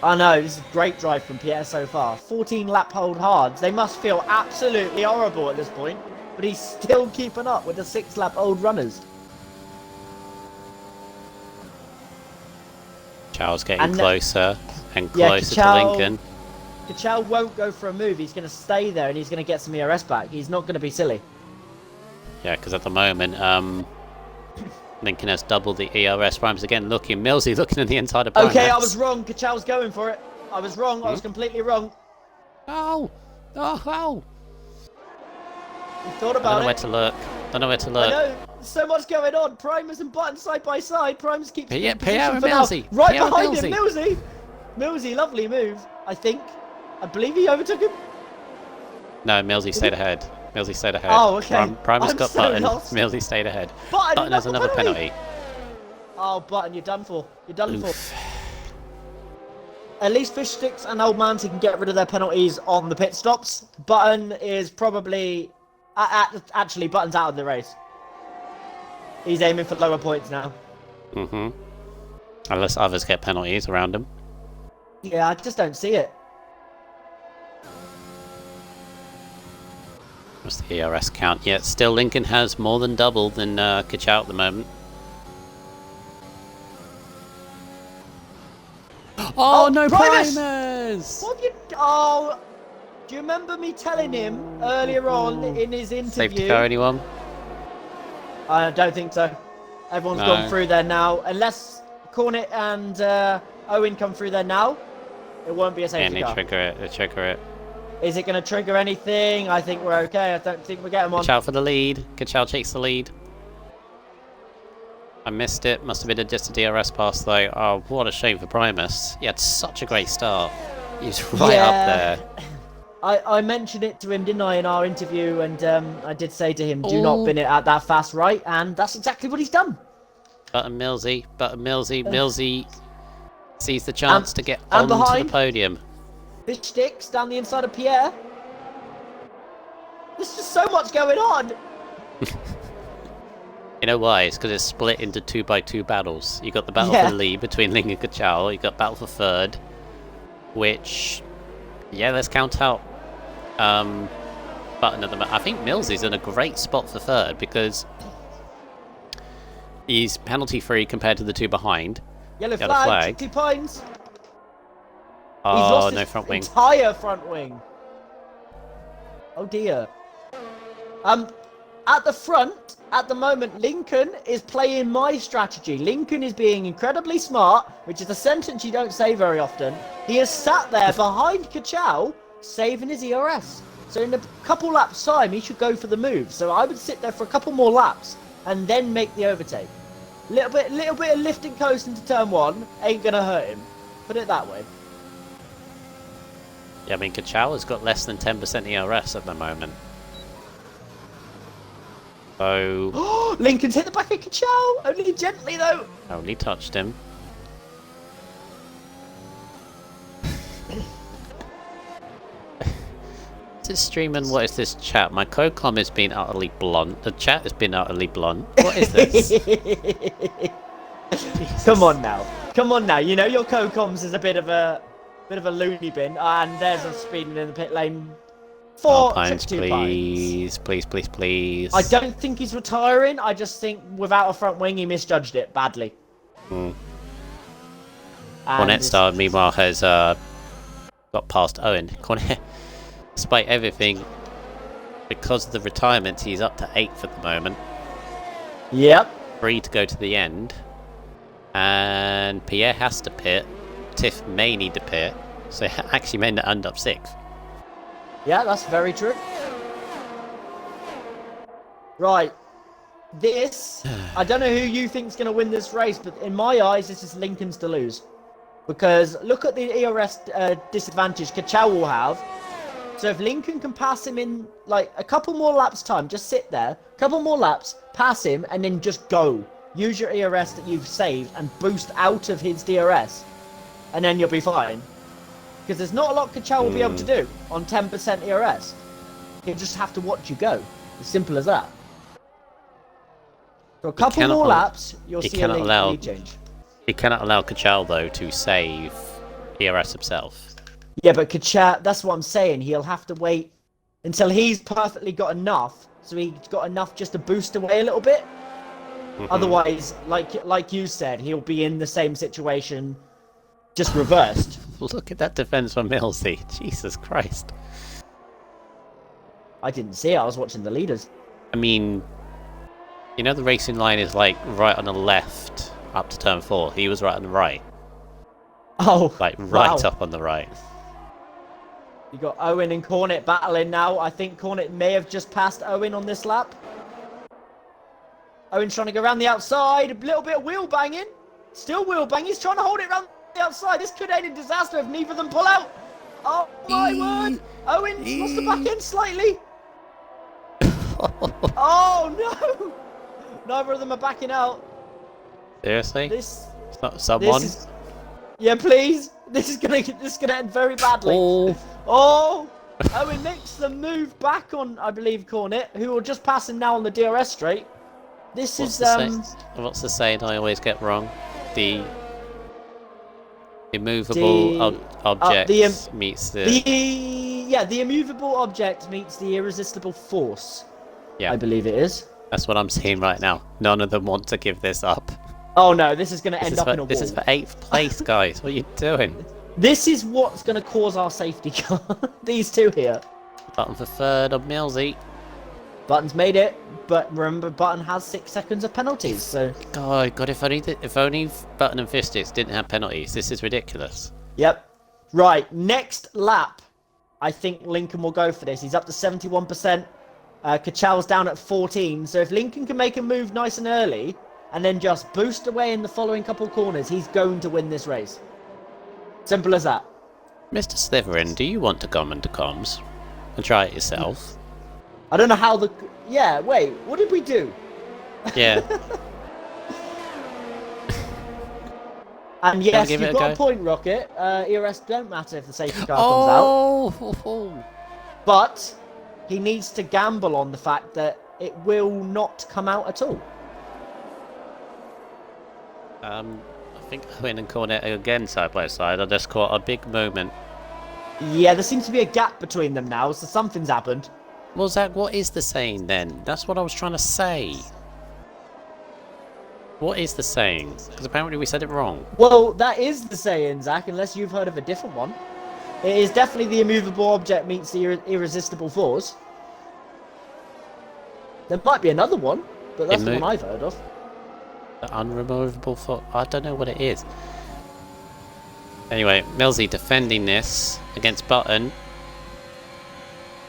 I know, this is a great drive from Pierre so far. 14 lap hold hards. They must feel absolutely horrible at this point, but he's still keeping up with the 6 lap old runners. Charles getting closer and closer to Lincoln. Kachal won't go for a move. He's going to stay there and he's going to get some ERS back. He's not going to be silly. Yeah, because at the moment, Lincoln has doubled the ERS. Primus again looking. Millsy looking at the inside of Primus. Okay, I was wrong. Kachal's going for it. I was wrong. I was completely wrong. Oh! Oh! You thought about it. I don't know where to look. I know. So much going on. Primus and Button side by side. Primus keeps Pierre position and for now. Millsy. Right Pierre behind and him, Millsy. Millsy, lovely move. I think. I believe he overtook him. No, Millsy stayed ahead. Millsy stayed ahead. Oh, okay. Primus I'm got so Button. lost. Millsy stayed ahead. Button has another penalty. Oh, Button, you're done for. You're done for. At least Fish Sticks and Old Manty can get rid of their penalties on the pit stops. Button is probably... actually, Button's out of the race. He's aiming for lower points now. Mm-hmm. Unless others get penalties around him. Yeah, I just don't see it. What's the ERS count? Yeah, still Lincoln has more than double than Kachal at the moment. Oh, no, Primus! What have you... Oh, do you remember me telling him earlier on in his interview? Safety car, anyone? I don't think so. Everyone's gone through there now. Unless Cornet and Owen come through there now, it won't be a safety car. They trigger it. Is it going to trigger anything? I think we're okay. I don't think we're getting one. Kachal for the lead. Kachal takes the lead. I missed it. Must have been just a DRS pass though. Oh, what a shame for Primus. He had such a great start. He's right up there. I mentioned it to him, didn't I, in our interview, and I did say to him, do not bin it at that fast right, and that's exactly what he's done. Button Millsy. Millsy sees the chance to get onto the podium. Fish Sticks down the inside of Pierre. There's just so much going on. You know why? It's because it's split into 2x2 battles. You got the battle for the lead between Ling and Kachal. You got battle for third, which, yeah, let's count out Button at the moment. I think Millsy's in a great spot for third because he's penalty free compared to the two behind. Yellow flag. 2 points. Oh, he's lost no his front wing. Entire front wing. Oh dear. At the front, at the moment, Lincoln is playing my strategy. Lincoln is being incredibly smart, which is a sentence you don't say very often. He has sat there behind Kachal, saving his ERS. So in a couple laps time, he should go for the move. So I would sit there for a couple more laps and then make the overtake. Little bit of lift and coast into turn 1 ain't gonna hurt him. Put it that way. Yeah, I mean, Kachal has got less than 10% ERS at the moment. So... Lincoln's hit the back of Kachal! Only gently, though! Only touched him. This streaming, what is this chat? My co-com has been utterly blunt. The chat has been utterly blunt. What is this? Come on now. Come on now. You know your co-coms is a bit of a loony bin, and there's a speeding in the pit lane. Pines, please. Please, please, please. I don't think he's retiring. I just think without a front wing, he misjudged it badly. Cornet Star, meanwhile, has got past Owen. Cornet, despite everything, because of the retirement, he's up to 8th at the moment. Yep. 3 to go to the end. And Pierre has to pit. Tiff may need to pit. So actually may end up 6th. Yeah, that's very true. Right. This, I don't know who you think's going to win this race, but in my eyes, this is Lincoln's to lose. Because look at the ERS disadvantage Kachow will have. So if Lincoln can pass him in like a couple more laps time, just sit there, couple more laps, pass him, and then just go. Use your ERS that you've saved and boost out of his DRS. And then you'll be fine. Because there's not a lot Kachow will be able to do on 10% ERS. He'll just have to watch you go. As simple as that. For a couple more laps, you'll see a lead change. He cannot allow Kachow, though, to save ERS himself. Yeah, but Kachow, that's what I'm saying. He'll have to wait until he's perfectly got enough. So he's got enough just to boost away a little bit. Otherwise, like you said, he'll be in the same situation, just reversed. Look at that defense from Millsy. Jesus Christ. I didn't see it. I was watching the leaders. I mean, you know the racing line is like right on the left up to turn 4. He was right on the right. Oh, like right up on the right. You got Owen and Cornet battling now. I think Cornet may have just passed Owen on this lap. Owen's trying to go around the outside. A little bit of wheel banging. Still wheel banging. He's trying to hold it around the outside. This could end in disaster if neither of them pull out. Oh my word. Owen's lost the back end slightly. Oh no. Neither of them are backing out. Seriously? This. It's not someone? Yeah, please. This is gonna end very badly. Oh. Owen makes the move back on, I believe, Cornet, who will just pass him now on the DRS straight. This is what's the saying I always get wrong? The immovable object meets the immovable object meets the irresistible force. Yeah, I believe it is. That's what I'm seeing right now. None of them want to give this up. Oh no, this is going to end up in a wall. This is for 8th place, guys. What are you doing? This is what's going to cause our safety car. These two here. Button for 3rd on Millsy. Button's made it, but remember, Button has 6 seconds of penalties. So. God, if only Button and Fistics didn't have penalties. This is ridiculous. Yep. Right, next lap. I think Lincoln will go for this. He's up to 71%. Kachow's down at 14. So if Lincoln can make a move nice and early, and then just boost away in the following couple corners, he's going to win this race. Simple as that. Mr. Slytherin, do you want to come into comms and try it yourself? I don't know how the... Yeah, wait, what did we do? Yeah. And yes, you've got a point, Rocket. ERS don't matter if the safety car comes out. But he needs to gamble on the fact that it will not come out at all. I think Owen and Cornet are again side by side. I just caught a big moment. Yeah, there seems to be a gap between them now, so something's happened. Well, Zach, what is the saying then? That's what I was trying to say. What is the saying? Because apparently we said it wrong. Well, that is the saying, Zach, unless you've heard of a different one. It is definitely the immovable object meets the irresistible force. There might be another one, but that's the one I've heard of. The unremovable force? I don't know what it is. Anyway, Millsy defending this against Button.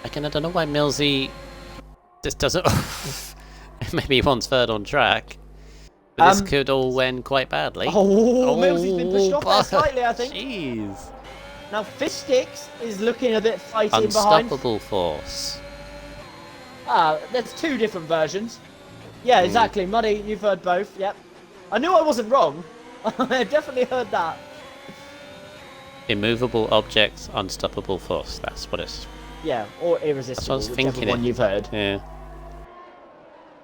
Again, I don't know why Millsy just doesn't... Maybe he wants 3rd on track. But this could all end quite badly. Millsy's been pushed off there slightly, I think. Jeez. Now, Fistix is looking a bit fighting Unstoppable force. There's 2 different versions. Yeah, exactly. Muddy, you've heard both. Yep. I knew I wasn't wrong. I definitely heard that. Immovable objects, unstoppable force. That's what it's Yeah, or That's what I irresistible, was whichever thinking. one you've heard. Yeah.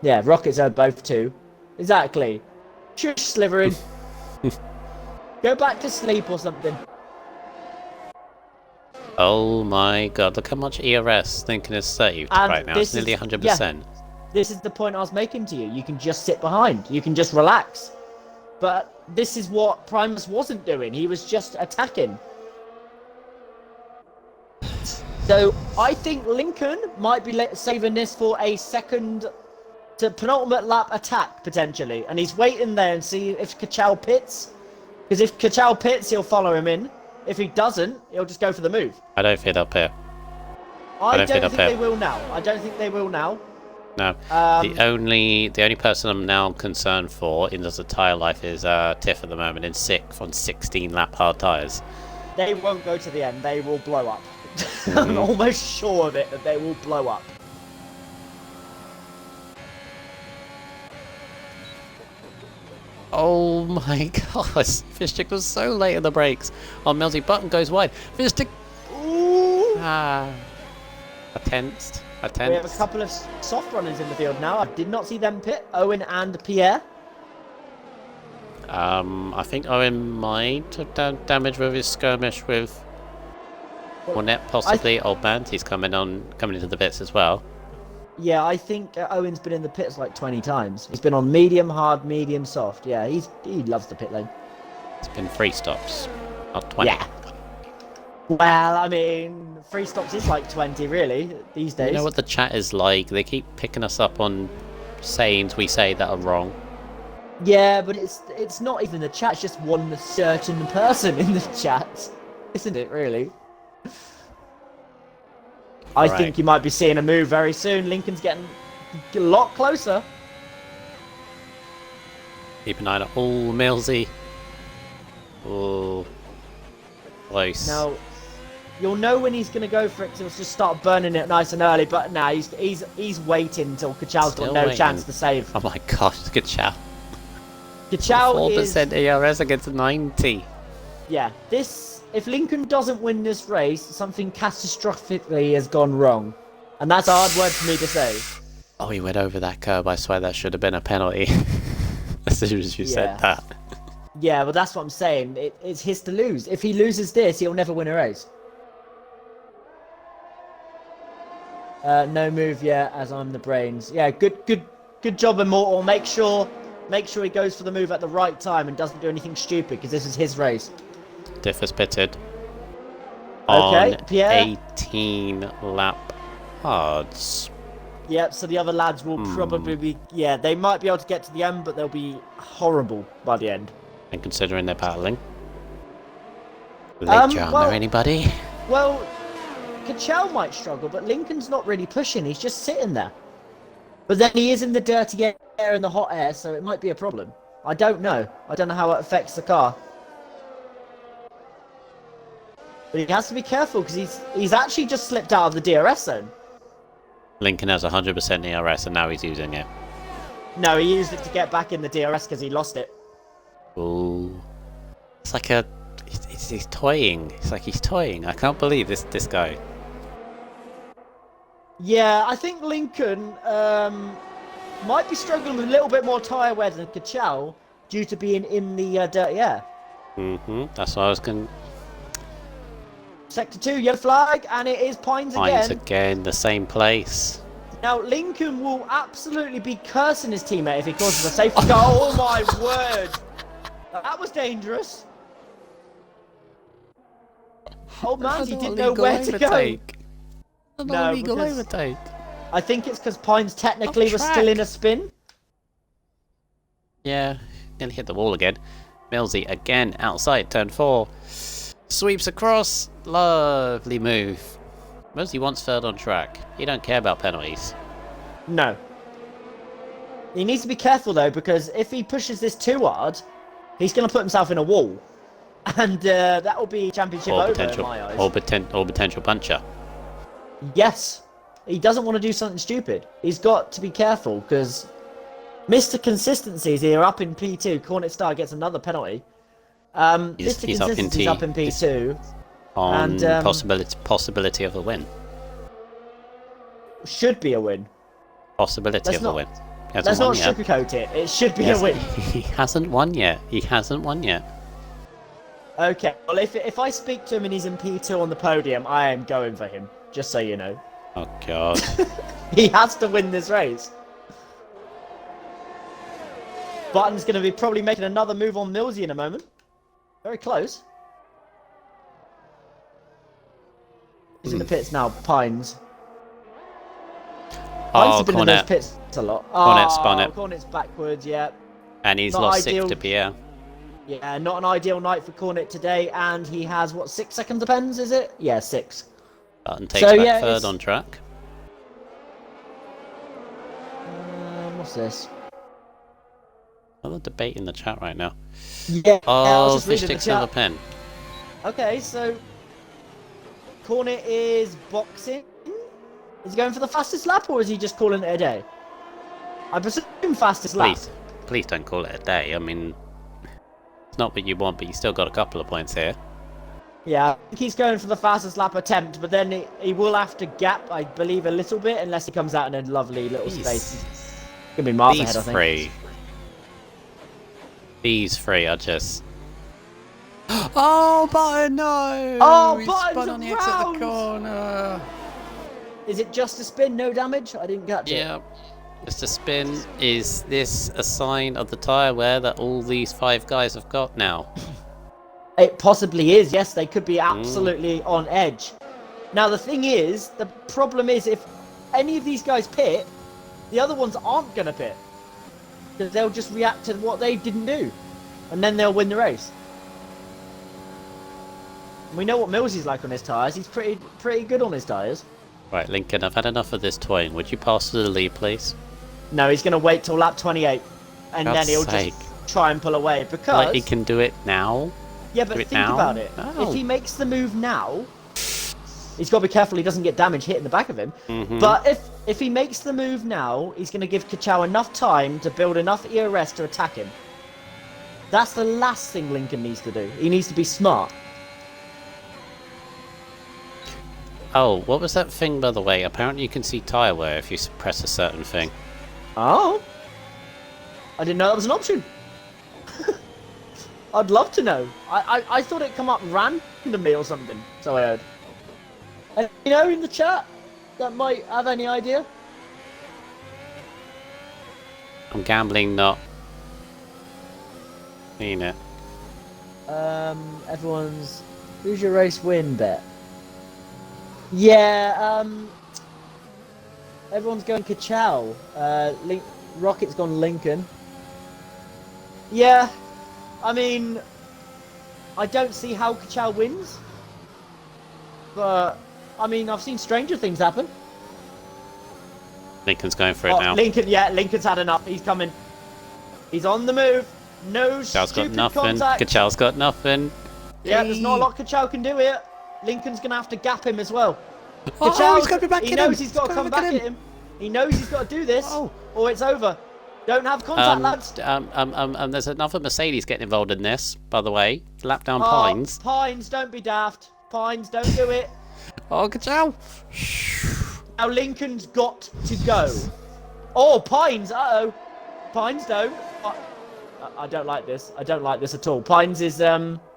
Yeah, rockets are both 2. Exactly. Shush, Slytherin. Go back to sleep or something. Oh my god, look how much ERS Lincoln has saved And right now. It's nearly 100%. This is the point I was making to you. You can just sit behind. You can just relax. But this is what Primus wasn't doing. He was just attacking. So I think Lincoln might be saving this for a second to penultimate lap attack, potentially. And he's waiting there and see if Kachow pits. Because if Kachow pits, he'll follow him in. If he doesn't, he'll just go for the move. I don't fit up here. I don't fit think up here. they will now. I don't think they will now. No. The only person I'm now concerned for in the tyre life is Tiff at the moment in 6th on 16 lap hard tyres. They won't go to the end. They will blow up. I'm almost sure of it that they will blow up. Oh my gosh, Fishstick was so late in the brakes. Oh, Millsy button goes wide. Fishstick. Ooh. Attempts. We have a couple of soft runners in the field now. I did not see them pit. Owen and Pierre. I think Owen might have done damage with his skirmish with Cornet, possibly. Old man, he's coming into the pits as well. Yeah, I think Owen's been in the pits like 20 times. He's been on medium, hard, medium, soft. Yeah, he loves the pit lane. It's been 3 stops, not 20. Yeah. Well, I mean, 3 stops is like 20, really, these days. You know what the chat is like? They keep picking us up on sayings we say that are wrong. Yeah, but it's not even the chat. It's just one certain person in the chat, isn't it? Really. I think you might be seeing a move very soon. Lincoln's getting a lot closer. Keep an eye on Millsy. Oh, close. Now, you'll know when he's going to go for it. 'Cause he'll just start burning it nice and early. But now he's waiting until Kachow's got no chance to save. Oh my gosh, good Kachow. Kachow is 4% ERS against 90. Yeah, if Lincoln doesn't win this race, something catastrophically has gone wrong. And that's a hard word for me to say. Oh, he went over that curb. I swear that should have been a penalty. As soon as you said that. Yeah, well, that's what I'm saying. It's his to lose. If he loses this, he'll never win a race. No move yet, as I'm the brains. Yeah, good job, Immortal. Make sure he goes for the move at the right time and doesn't do anything stupid, because this is his race. Diff is pitted. Okay, On Pierre. 18 lap hards. Yep, so the other lads will probably be... Yeah, they might be able to get to the end, but they'll be horrible by the end. And considering they're battling. Late jam or anybody? Well, Kachow might struggle, but Lincoln's not really pushing. He's just sitting there. But then he is in the dirty air and the hot air, so it might be a problem. I don't know. I don't know how it affects the car. But he has to be careful, because he's actually just slipped out of the DRS zone. Lincoln has 100% ERS and now he's using it. No, he used it to get back in the DRS because he lost it. Ooh. It's like he's toying. It's like he's toying. I can't believe this guy. Yeah, I think Lincoln might be struggling with a little bit more tyre wear than Kachow due to being in the dirty air. That's what I was going. Sector 2, yellow flag, and it is Pines again. Pines again, the same place. Now, Lincoln will absolutely be cursing his teammate if he causes a safety car. Oh my word! That was dangerous. Old man, he didn't know where to go. No, illegal overtake. I think it's because Pines technically was still in a spin. Yeah, nearly hit the wall again. Millsy again outside turn 4. Sweeps across. Lovely move. Millsy wants third on track. He don't care about penalties. No. He needs to be careful though, because if he pushes this too hard, he's going to put himself in a wall. And that will be championship over in my eyes. Or potential puncher. Yes. He doesn't want to do something stupid. He's got to be careful, because Mr. Consistency's here up in P2. Cornet Star gets another penalty. He's up in P2. On possibility of a win. should be a win. Possibility Let's of not- a win. He hasn't Let's not won yet. sugarcoat it. It should be Yes, a win. He hasn't won yet. He hasn't won yet. Okay, well, if I speak to him and he's in P2 on the podium, I am going for him, just so you know. Oh, God. He has to win this race. Button's going to be probably making another move on Millsy in a moment. Very close. He's in the pits now, Pines. Pines Oh, have been in those Cornet. pits a lot. Cornet spun it. Cornet's backwards, yeah. And he's Not lost ideal. 6 to Pierre. Yeah, not an ideal night for Cornet today, and he has, what, 6 seconds of pens, is it? Yeah, 6. Button takes So, back yeah, third it's- on track. What's this? Another debate in the chat right now. Yeah, I was Oh, just fish reading sticks the silver chat. pen. Okay, so Cornet is boxing. Is he going for the fastest lap, or is he just calling it a day? I presume fastest lap. Please don't call it a day. I mean, it's not what you want, but you still got a couple of points here. Yeah, I think he's going for the fastest lap attempt, but then he will have to gap, I believe, a little bit, unless he comes out in a lovely little space. Gonna be miles ahead, I These think. three. These three are just. Oh, Button, no! Oh, He's Button's spun on the exit of around! the corner. Is it just a spin, no damage? I didn't catch it. Yeah. Just a spin. Is this a sign of the tyre wear that all these 5 guys have got now? It possibly is, yes, they could be absolutely on edge. Now, the thing is, the problem is if any of these guys pit, the other ones aren't going to pit. Because they'll just react to what they didn't do. And then they'll win the race. We know what Millsy's like on his tyres. He's pretty good on his tyres. Right, Lincoln, I've had enough of this toying. Would you pass to the lead, please? No, he's going to wait till lap 28. And God's then he'll sake. just try and pull away. Because... Like he can do it now? Yeah, but Do it think now? about it. Oh. If he makes the move now, he's got to be careful he doesn't get damage hit in the back of him. Mhm. But if he makes the move now, he's going to give Kachow enough time to build enough ERS to attack him. That's the last thing Lincoln needs to do. He needs to be smart. Oh, what was that thing, by the way? Apparently you can see tyre wear if you press a certain thing. Oh. I didn't know that was an option. I'd love to know. I thought it come up randomly or something, so I heard. And, you know, in the chat, that might have any idea? I'm gambling, not seeing it. Everyone's... Who's your race win bet? Yeah, everyone's going Kachow. Rocket's gone Lincoln. Yeah, I mean, I don't see how Kachow wins. But, I mean, I've seen stranger things happen. Lincoln's going for it Oh, now. Lincoln's had enough. He's coming. He's on the move. No Kachow's got stupid nothing. contact. Kachow's got nothing. Yeah, there's not a lot Kachow can do here. Lincoln's going to have to gap him as well. Oh, Kachow, he's got to be back he in knows him. he's got to come back at him. He knows he's got to do this, Oh. or it's over. Don't have contact, lads. There's another Mercedes getting involved in this, by the way. Lap down Oh, Pines. Pines, don't be daft. Pines, don't do it. Oh, Kachow! Now Lincoln's got to go. Oh, Pines, uh-oh. Pines don't. I don't like this. I don't like this at all. Pines is,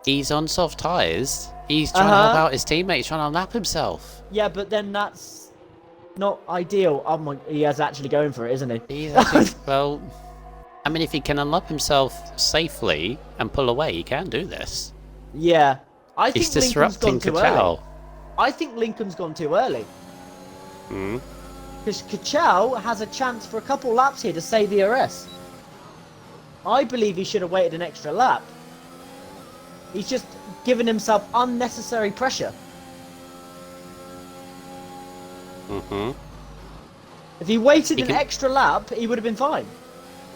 He's on soft tyres. He's trying to help out his teammate. He's trying to unlap himself. yeah, but then that's not ideal. Oh my, he is actually going for it, isn't he? He's actually, well, I mean, if he can unlap himself safely and pull away, he can do this. Yeah. I think He's Lincoln's gone disrupting too early. Kachow. I think Lincoln's gone too early. Hmm. Because Kachow has a chance for a couple laps here to save ERS. I believe he should have waited an extra lap. He's just given himself unnecessary pressure. Mm-hmm. If he waited He an can- extra lap, he would have been fine.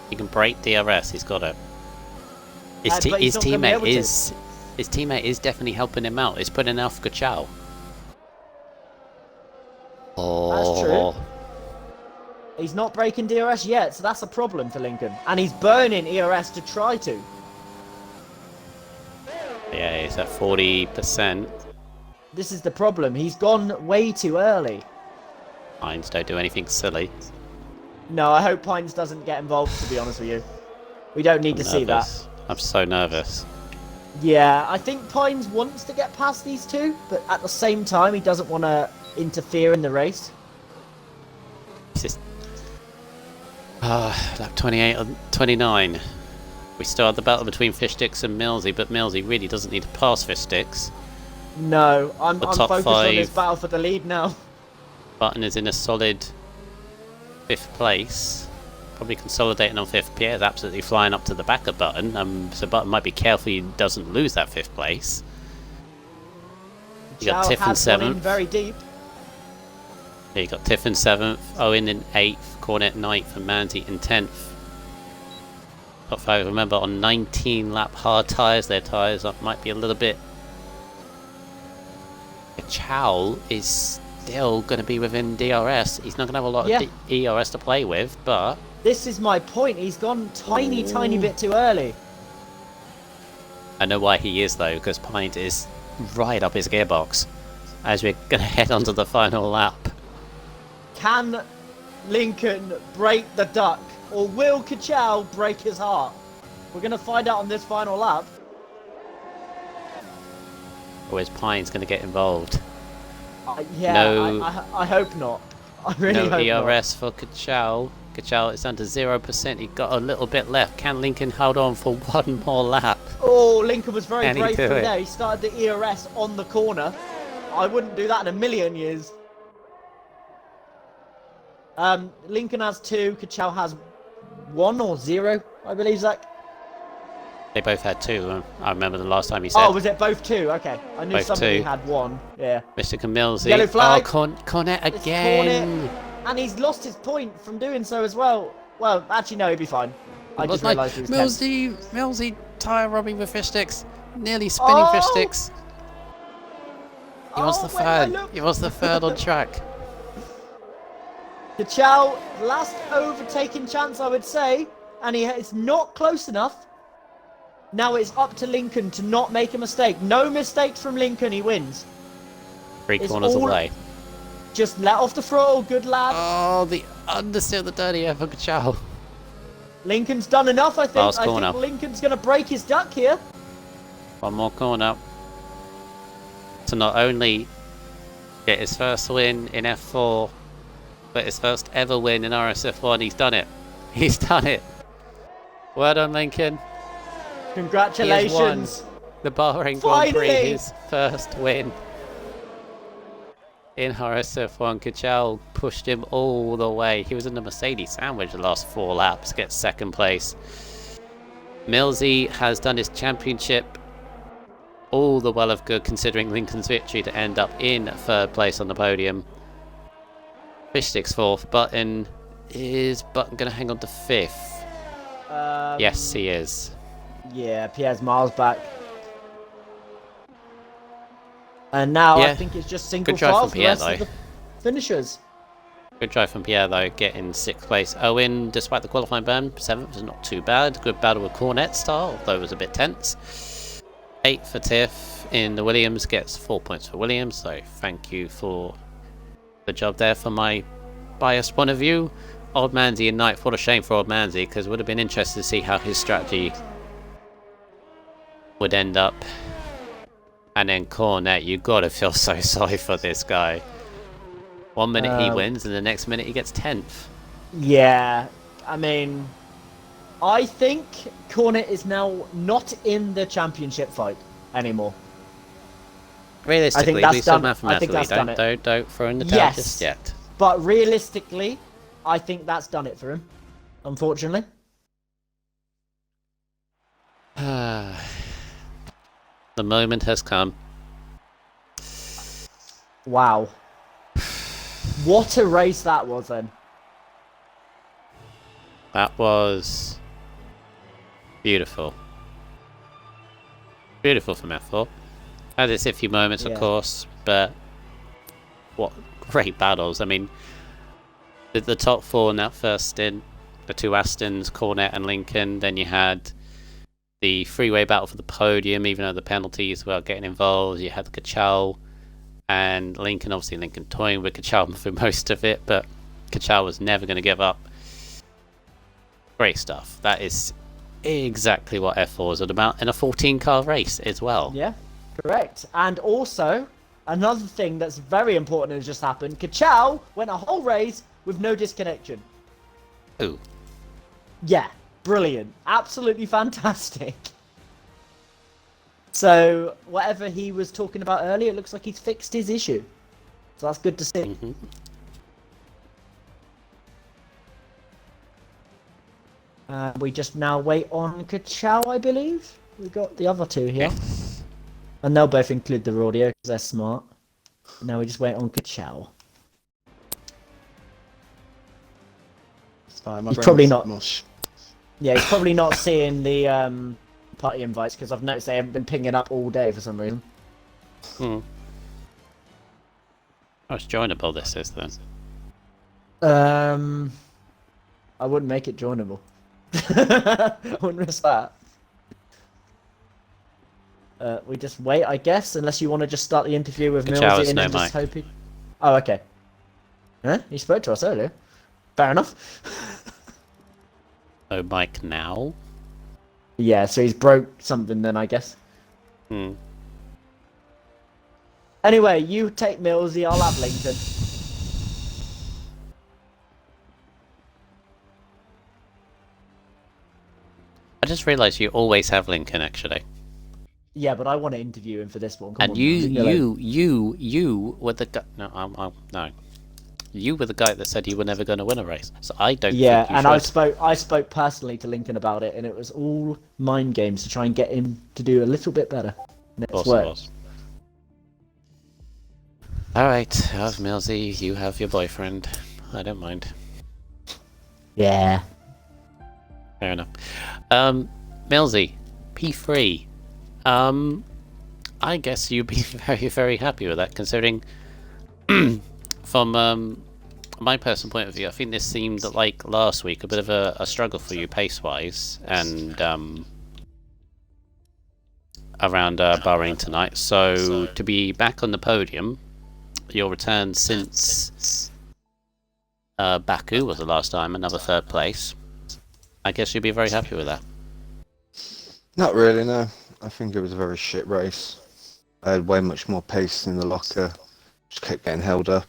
He can break DRS. He's got it. His, But he's his not gonna be able to. teammate is definitely helping him out. He's putting out for Kachow. Oh. That's true. He's not breaking DRS yet, so that's a problem for Lincoln. And he's burning ERS to try to. Yeah, he's at 40%. This is the problem. He's gone way too early. Pines don't do anything silly. No, I hope Pines doesn't get involved, to be honest with you. We don't need to see that. Nervous. I'm so nervous. Yeah, I think Pines wants to get past these two, but at the same time, he doesn't want to interfere in the race. It's just... lap 28 and 29. We start the battle between Fishsticks and Millsy, but Millsy really doesn't need to pass Fishsticks. No, I'm The top focused on this five. battle for the lead now. Button is in a solid 5th place. Probably consolidating on 5th. Pierre's absolutely flying up to the back of Button. So Button might be careful he doesn't lose that 5th place. You got Chow Tiff in has gone in 7th. very deep. Yeah, you got Tiff in 7th. Owen in 8th. Cornet 9th. And Manzi in 10th. Top 5, remember, on 19 lap hard tyres. Their tyres might be a little bit... Chow is still going to be within DRS. He's not going to have a lot of ERS to play with, but... This is my point. He's gone tiny bit too early. I know why he is, though, because Pint is right up his gearbox as we're going to head onto the final lap. Can Lincoln break the duck, or will Kachow break his heart? We're going to find out on this final lap. Or is Pine's going to get involved? Yeah, No. I hope not. I really No hope ERS for Kachow. Kachow is under 0%. He got a little bit left. Can Lincoln hold on for one more lap? not. Oh, Lincoln was very Can he brave do from it? there. He started the ERS on the corner. I wouldn't do that in a million years. Lincoln has 2. Kachow has 1 or 0, I believe, Zach. They both had 2. I remember the last time he said. Oh, was it both 2? Okay. I knew Both somebody 2. had 1. Yeah. Mr. Camilzi. Yellow flag. Oh, Cornet It's again. Cornet. And he's lost his point from doing so as well. Well, actually, no, he'd be fine. I just realised he was 10th. Millsy tyre robbing with fish sticks. Nearly spinning fish Oh! sticks. He wants the wait, I third. looked. He wants the third on track. Kachow, last overtaking chance, I would say. And it's not close enough. Now it's up to Lincoln to not make a mistake. No mistakes from Lincoln, he wins. 3 It's corners all- away. Just let off the throttle, good lad. Oh, the understeer the dirty for Kachow. Lincoln's done enough, I think. Last I corner. think Lincoln's going to break his duck here. One more corner. To not only get his first win in F4, but his first ever win in RSF1. He's done it. He's done it. Well done, Lincoln. Congratulations. The Bahrain Grand Prix, Finally! his first win in RSF1. Kachow pushed him all the way. He was in the Mercedes sandwich the last 4 laps, gets 2nd place. Millsy has done his championship. All the well of good considering Lincoln's victory to end up in 3rd place on the podium. Fishstick's 4th. Button is Button going to hang on to 5th? Yes, he is. Yeah, Pierre's miles back. And now Yeah. I think it's just single Good drive file from for the Pierre, rest of though. the finishers. Good drive from Pierre though, getting 6th place. Owen, despite the qualifying burn, 7th is not too bad. Good battle with Cornet style, although it was a bit tense. 8th for Tiff in the Williams, gets 4 points for Williams, so thank you for the job there from my biased point of view. Old Manzi in 9th, what a shame for Old Manzi, because it would have been interesting to see how his strategy would end up. And then Cornet, you gotta feel so sorry for this guy. 1 minute he wins, and the next minute he gets 10th. Yeah, I mean, I think Cornet is now not in the championship fight anymore. Realistically, that's at least done- mathematically, that's done it. don't throw in the towel Yes. just yet. But realistically, I think that's done it for him, unfortunately. The moment has come. Wow. What a race that was then. That was beautiful. Beautiful from F4. Had its iffy moments, of Yeah. course, but what great battles. I mean, the top 4 in that first stint, the 2 Astons, Cornet and Lincoln. Then you had the freeway battle for the podium, even though the penalties were getting involved. You had the Kachow And Lincoln, obviously Lincoln toying with Kachow for most of it, but Kachow was never going to give up. Great stuff. That is exactly what F4 is all about in a 14-car race as well. Yeah, correct. And also, another thing that's very important has just happened. Kachow went a whole race with no disconnection. Ooh. Yeah, brilliant. Absolutely fantastic. So, whatever he was talking about earlier, it looks like he's fixed his issue. So that's good to see. Mm-hmm. We just now wait on Kachow, I believe. We got the other two here. Yes. And they'll both include the audio because they're smart. Now we just wait on Kachow. It's fine, my He's brain's probably not- mush. Yeah, he's probably not seeing the party invites because I've noticed they haven't been pinging up all day for some reason. Oh, it's joinable this is then. I wouldn't make it joinable. I wouldn't risk that. We just wait, I guess, unless you want to just start the interview with Kachow Millsy is and no then just mic. hoping. Oh, okay. Huh? He spoke to us earlier. Fair enough. Oh, Mike now? Yeah, so he's broke something then, I guess. Hmm. Anyway, you take Millsy, I'll have Lincoln. I just realised you always have Lincoln actually. Yeah, but I want to interview him for this one. Come And on, you man. were the guy. No. You were the guy that said you were never going to win a race. So I don't. Yeah, think you and should. I spoke personally to Lincoln about it, and it was all mind games to try and get him to do a little bit better. And Of it's course it worked. was. All right, have Millsy. You have your boyfriend. I don't mind. Yeah. Fair enough. Millsy, P3. I guess you'd be very, very happy with that, considering from my personal point of view, I think this seemed like last week a bit of a struggle for you pace-wise, and around Bahrain tonight. So to be back on the podium, your return since Baku was the last time, another third place. I guess you'd be very happy with that. Not really, no. I think it was a very shit race. I had way much more pace in the locker. Just kept getting held up.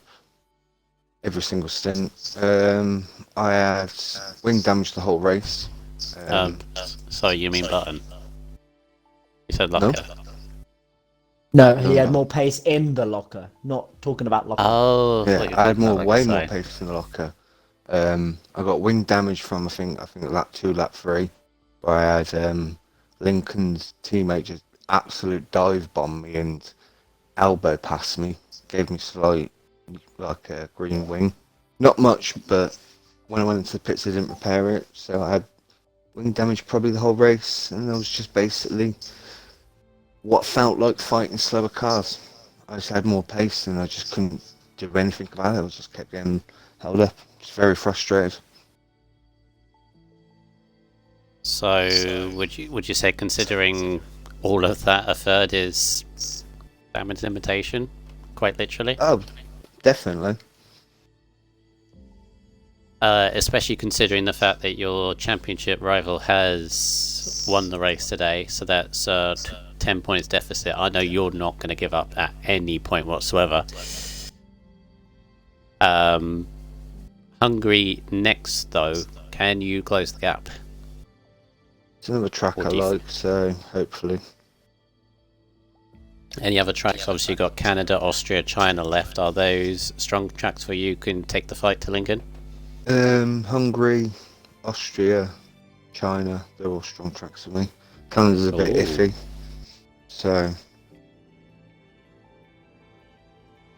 Every single stint. I had wing damage the whole race. Sorry, you mean button? You said locker. No, he No. had more pace in the locker. Not talking about locker. Oh, Yeah, thought you I had were talking about way the more side. pace in the locker. I got wing damage from I think lap 2, lap 3, where I had Lincoln's teammate just absolute dive bomb me and elbow past me, gave me slight like a green wing. Not much, but when I went into the pits I didn't repair it, so I had wing damage probably the whole race, and I was just basically what felt like fighting slower cars. I just had more pace and I just couldn't do anything about it. I just kept getting held up. Just very frustrated. So, would you say, considering all of that, a third is damage limitation, quite literally? Oh, definitely. Especially considering the fact that your championship rival has won the race today, so that's 10 points deficit. I know you're not going to give up at any point whatsoever. Hungary next, though. Can you close the gap? It's another track What I do you like, so hopefully. Any other tracks? Obviously, you've got Canada, Austria, China left. Are those strong tracks for you? Can take the fight to Lincoln? Hungary, Austria, China, they're all strong tracks for me. Canada's a bit Ooh. iffy. So,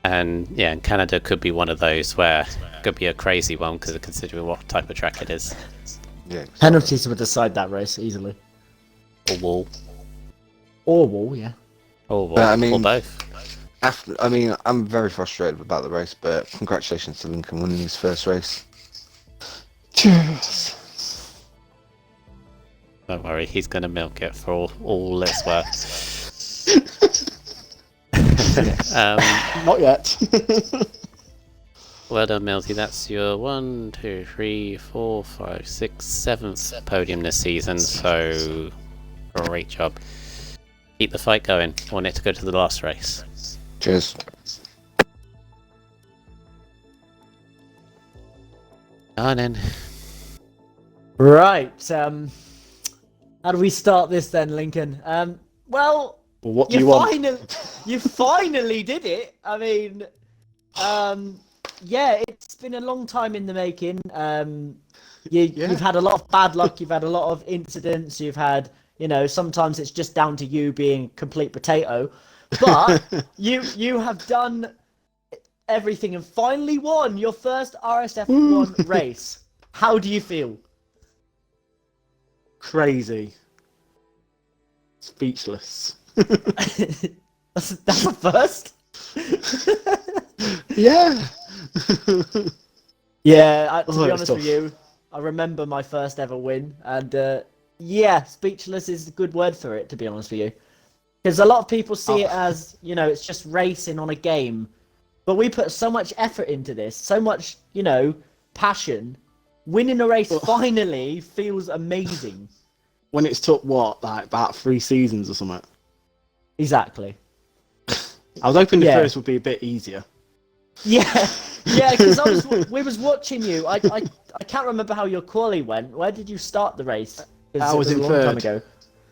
And yeah, and Canada could be one of those where it could be a crazy one because of considering what type of track it is. yeah. exactly. Penalties would decide that race easily. Or wall. Or wall, yeah. Or wall. But, I mean- or both. I'm very frustrated about the race, but congratulations to Lincoln winning his first race. Cheers! Don't worry, he's going to milk it for all it's worth. Not yet. Well done, Milty. That's your 1, 2, 3, 4, 5, 6, 7th podium this season. So, great job. Keep the fight going. I want it to go to the last race. Cheers. On in. Right. How do we start this then, Lincoln? Well, What do you want? You finally did it. I mean, yeah, it's been a long time in the making. You've had a lot of bad luck. You've had a lot of incidents. You've had, sometimes it's just down to you being complete potato. But you have done everything and finally won your first RSF1 race. How do you feel? Crazy. Speechless. That's a first. Yeah. Yeah, to be it's honest tough. with you, I remember my first ever win, and yeah, speechless is a good word for it, to be honest with you. Because a lot of people see it as, it's just racing on a game, but we put so much effort into this, so much, passion. Winning a race finally feels amazing. When it's took about 3 seasons or something. Exactly. I was hoping the Yeah. first would be a bit easier. Yeah, yeah, because we was watching you. I can't remember how your quali went. Where did you start the race? 'Cause I it was in a long time third.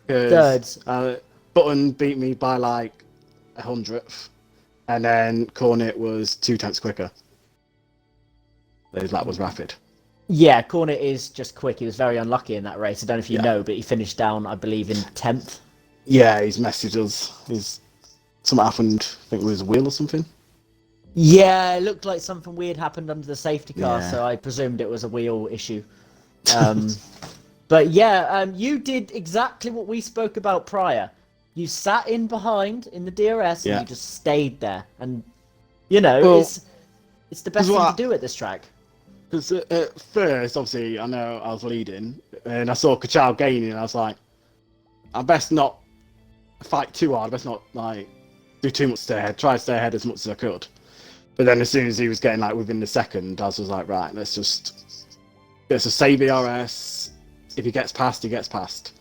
ago. 'Cause, Third. Button beat me by 100th, and then Cornet was 2/10 quicker. His lap was rapid. Yeah, Cornet is just quick. He was very unlucky in that race. I don't know if you know, but he finished down, I believe, in 10th. Yeah, he's messaged us. Something happened, I think it was a wheel or something. Yeah, it looked like something weird happened under the safety car, Yeah. so I presumed it was a wheel issue. But yeah, you did exactly what we spoke about prior. You sat in behind in the DRS and Yeah. you just stayed there. And, Well, it's the best thing what- to do at this track. Because at first, obviously, I know I was leading, and I saw Kachow gaining, and I was like, I best not fight too hard, I best not do too much to stay ahead, try to stay ahead as much as I could. But then as soon as he was getting within the second, I was like, right, let's just save the DRS. If he gets past, he gets past.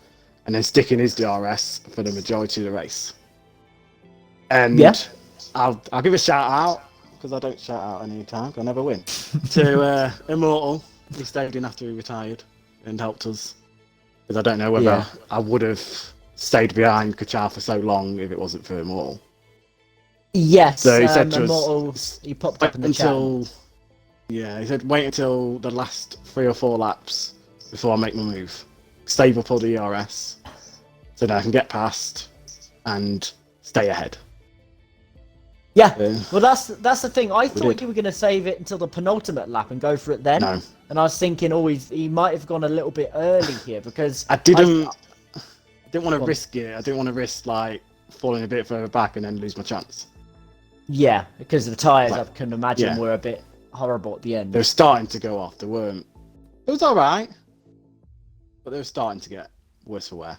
And then stick in his DRS for the majority of the race. And Yeah. I'll give a shout out, because I don't shout out any time, 'cause I never win, to Immortal. He stayed in after he retired and helped us. Because I don't know whether I would have stayed behind Kachow for so long if it wasn't for Immortal. Yes, So he said to Immortal, us, he popped up in the chat. he said wait until the last 3 or 4 laps before I make my move. Save up all the ERS so that I can get past and stay ahead. Yeah, Yeah. well that's the thing. I thought did. you were going to save it until the penultimate lap and go for it then. No, And I was thinking, he might have gone a little bit early here because I didn't want Go to on. risk it. I didn't want to risk falling a bit further back and then lose my chance. Yeah, because the tyres, Like, I can imagine, yeah. were a bit horrible at the end. They were starting to go off. They weren't. It was all right, but they were starting to get worse for wear.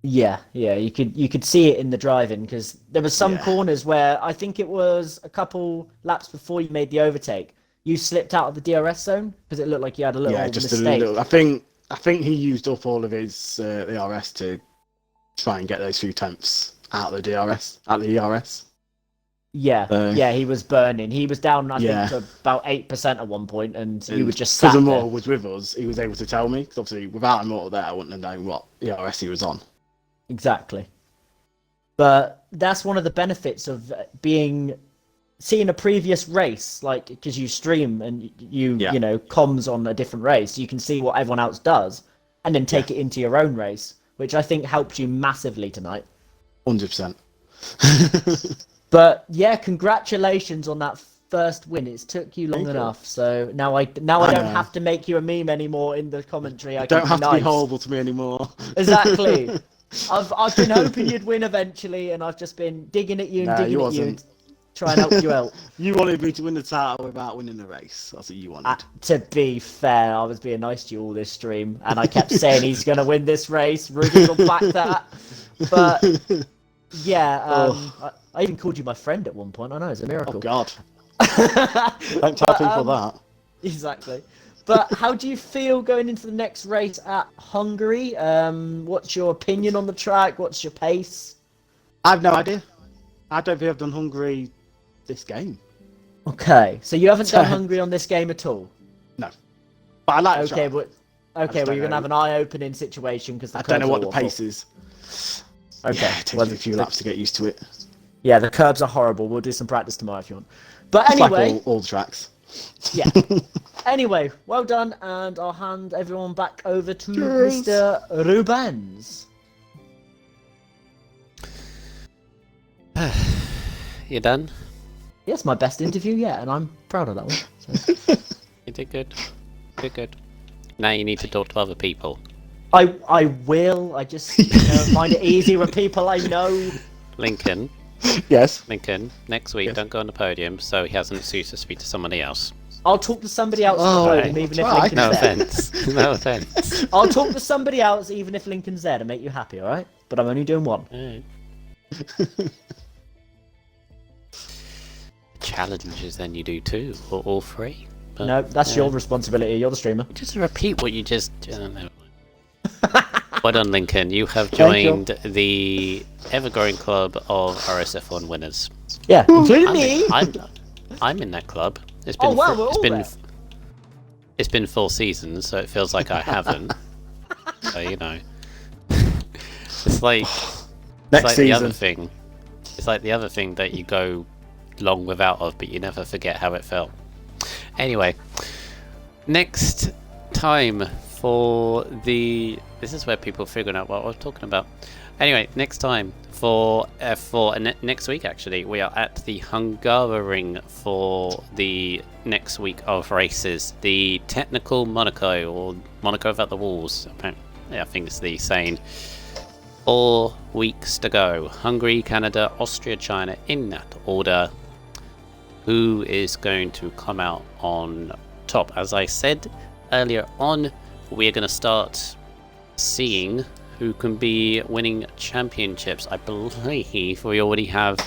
Yeah, you could see it in the driving because there were some Yeah. corners where I think it was a couple laps before you made the overtake. You slipped out of the DRS zone because it looked like you had a little Just a mistake. little. I think he used up all of his DRS to try and get those few tenths out of the ERS. Yeah, he was burning. He was down, I Yeah. think, to about 8% at one point, and you were just because sat there. Immortal was with us, he was able to tell me. Because obviously, without Immortal there, I wouldn't have known what ERS he was on. Exactly. But that's one of the benefits of seeing a previous race, because you stream and you comms on a different race, you can see what everyone else does, and then take it into your own race, which I think helped you massively tonight. 100%. But yeah, congratulations on that first win. It's took you long Thank you. enough, so now I don't know. have to make you a meme anymore in the commentary. I Don't can have to be nice. horrible to me anymore. Exactly. I've been hoping you'd win eventually, and I've just been digging at you and No, digging you at you wasn't. and trying to help you out. You wanted me to win the title without winning the race. That's what you wanted. To be fair, I was being nice to you all this stream, and I kept saying he's going to win this race. Rudy will back that. But Yeah, I even called you my friend at one point. I know, it's a miracle. Oh God! Don't tell people that. Exactly. But how do you feel going into the next race at Hungary? What's your opinion on the track? What's your pace? I have no idea. I don't think I've done Hungary this game. Okay, so you haven't done Hungary on this game at all? No. But I like the Okay, track. well, you're going to have an eye-opening situation because I don't know what the pace is. Okay. Yeah, it takes me a few laps to get used to it. Yeah, the curbs are horrible. We'll do some practice tomorrow if you want. But It's anyway... like all the tracks. Yeah. Anyway, well done, and I'll hand everyone back over to Cheers. Mr. Rubens. You done? Yes, my best interview yet, and I'm proud of that one. So. You did good. Did good. Now you need to talk to other people. I will. I just find it easy with people I know. Lincoln, Yes. next week Yes. don't go on the podium so he has an excuse to speak to somebody else. I'll talk to somebody else Oh, on the podium, even if try. Lincoln's No there. offense. No offense. I'll talk to somebody else, even if Lincoln's there, to make you happy, alright? But I'm only doing one. Alright. Challenges then you do too, or all three. But, No, that's your responsibility. You're the streamer. Just repeat what you just. Never mind. Well done, Lincoln. You have Thank you. joined the ever-growing club of RSF1 winners. Yeah, including me. I'm in that club. It's Oh, been wow, we're all there. it's been 4 seasons, so it feels like I haven't. So you know, it's like Next the season. other thing. It's like the other thing that you go long without of, but you never forget how it felt. Anyway, next time for the... This is where people are figuring out what I was talking about. Anyway, next time for next week, actually, we are at the Hungaroring for the next week of races. The Technical Monaco, or Monaco without the walls. I think it's the saying. 4 weeks to go. Hungary, Canada, Austria, China, in that order. Who is going to come out on top? As I said earlier on, we're going to start seeing who can be winning championships. I believe we already have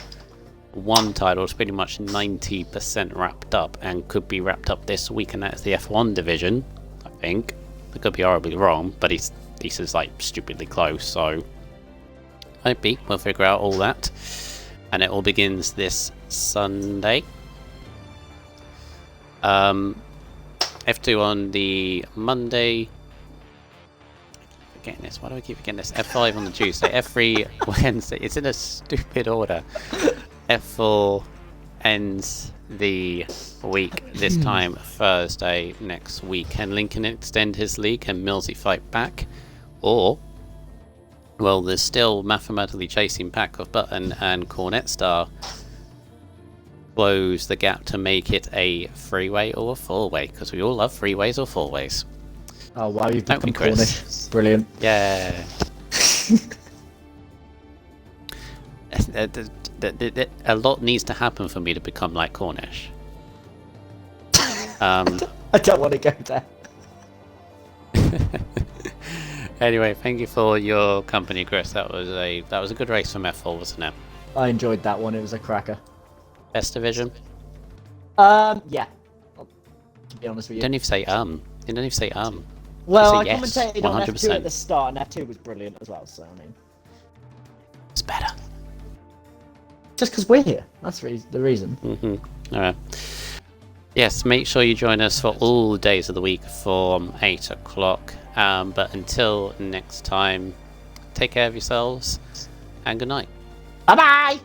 one title. It's pretty much 90% wrapped up and could be wrapped up this week, and that's the F1 division, I think. I could be horribly wrong, but this is like stupidly close, so maybe we'll figure out all that. And it all begins this Sunday. F2 on the Monday. Forgetting this. Why do I keep forgetting this? F5 on the Tuesday. F3 Wednesday. It's in a stupid order. F4 ends the week this time Thursday next week. Can Lincoln extend his lead? Can Millsy fight back? Or, well, there's still mathematically chasing pack of Button and Cornet Star. Close the gap to make it a 3-way or a 4-way, because we all love 3-ways or 4-ways. Oh wow, you've Don't we, become Chris? Cornish. Brilliant. Yeah. A lot needs to happen for me to become like Cornish. I don't want to go there. Anyway, thank you for your company, Chris. That was a good race from F4, wasn't it? I enjoyed that one. It was a cracker. Best division? Yeah. To be honest with You you. don't even say You don't even say Well, I say yes, commentated on F2 100%. at the start, and F2 was brilliant as well. So I mean, It's better. just because we're here, that's the reason. Alright. Yes, make sure you join us for all days of the week from 8 o'clock. But until next time, take care of yourselves and good night. Bye bye.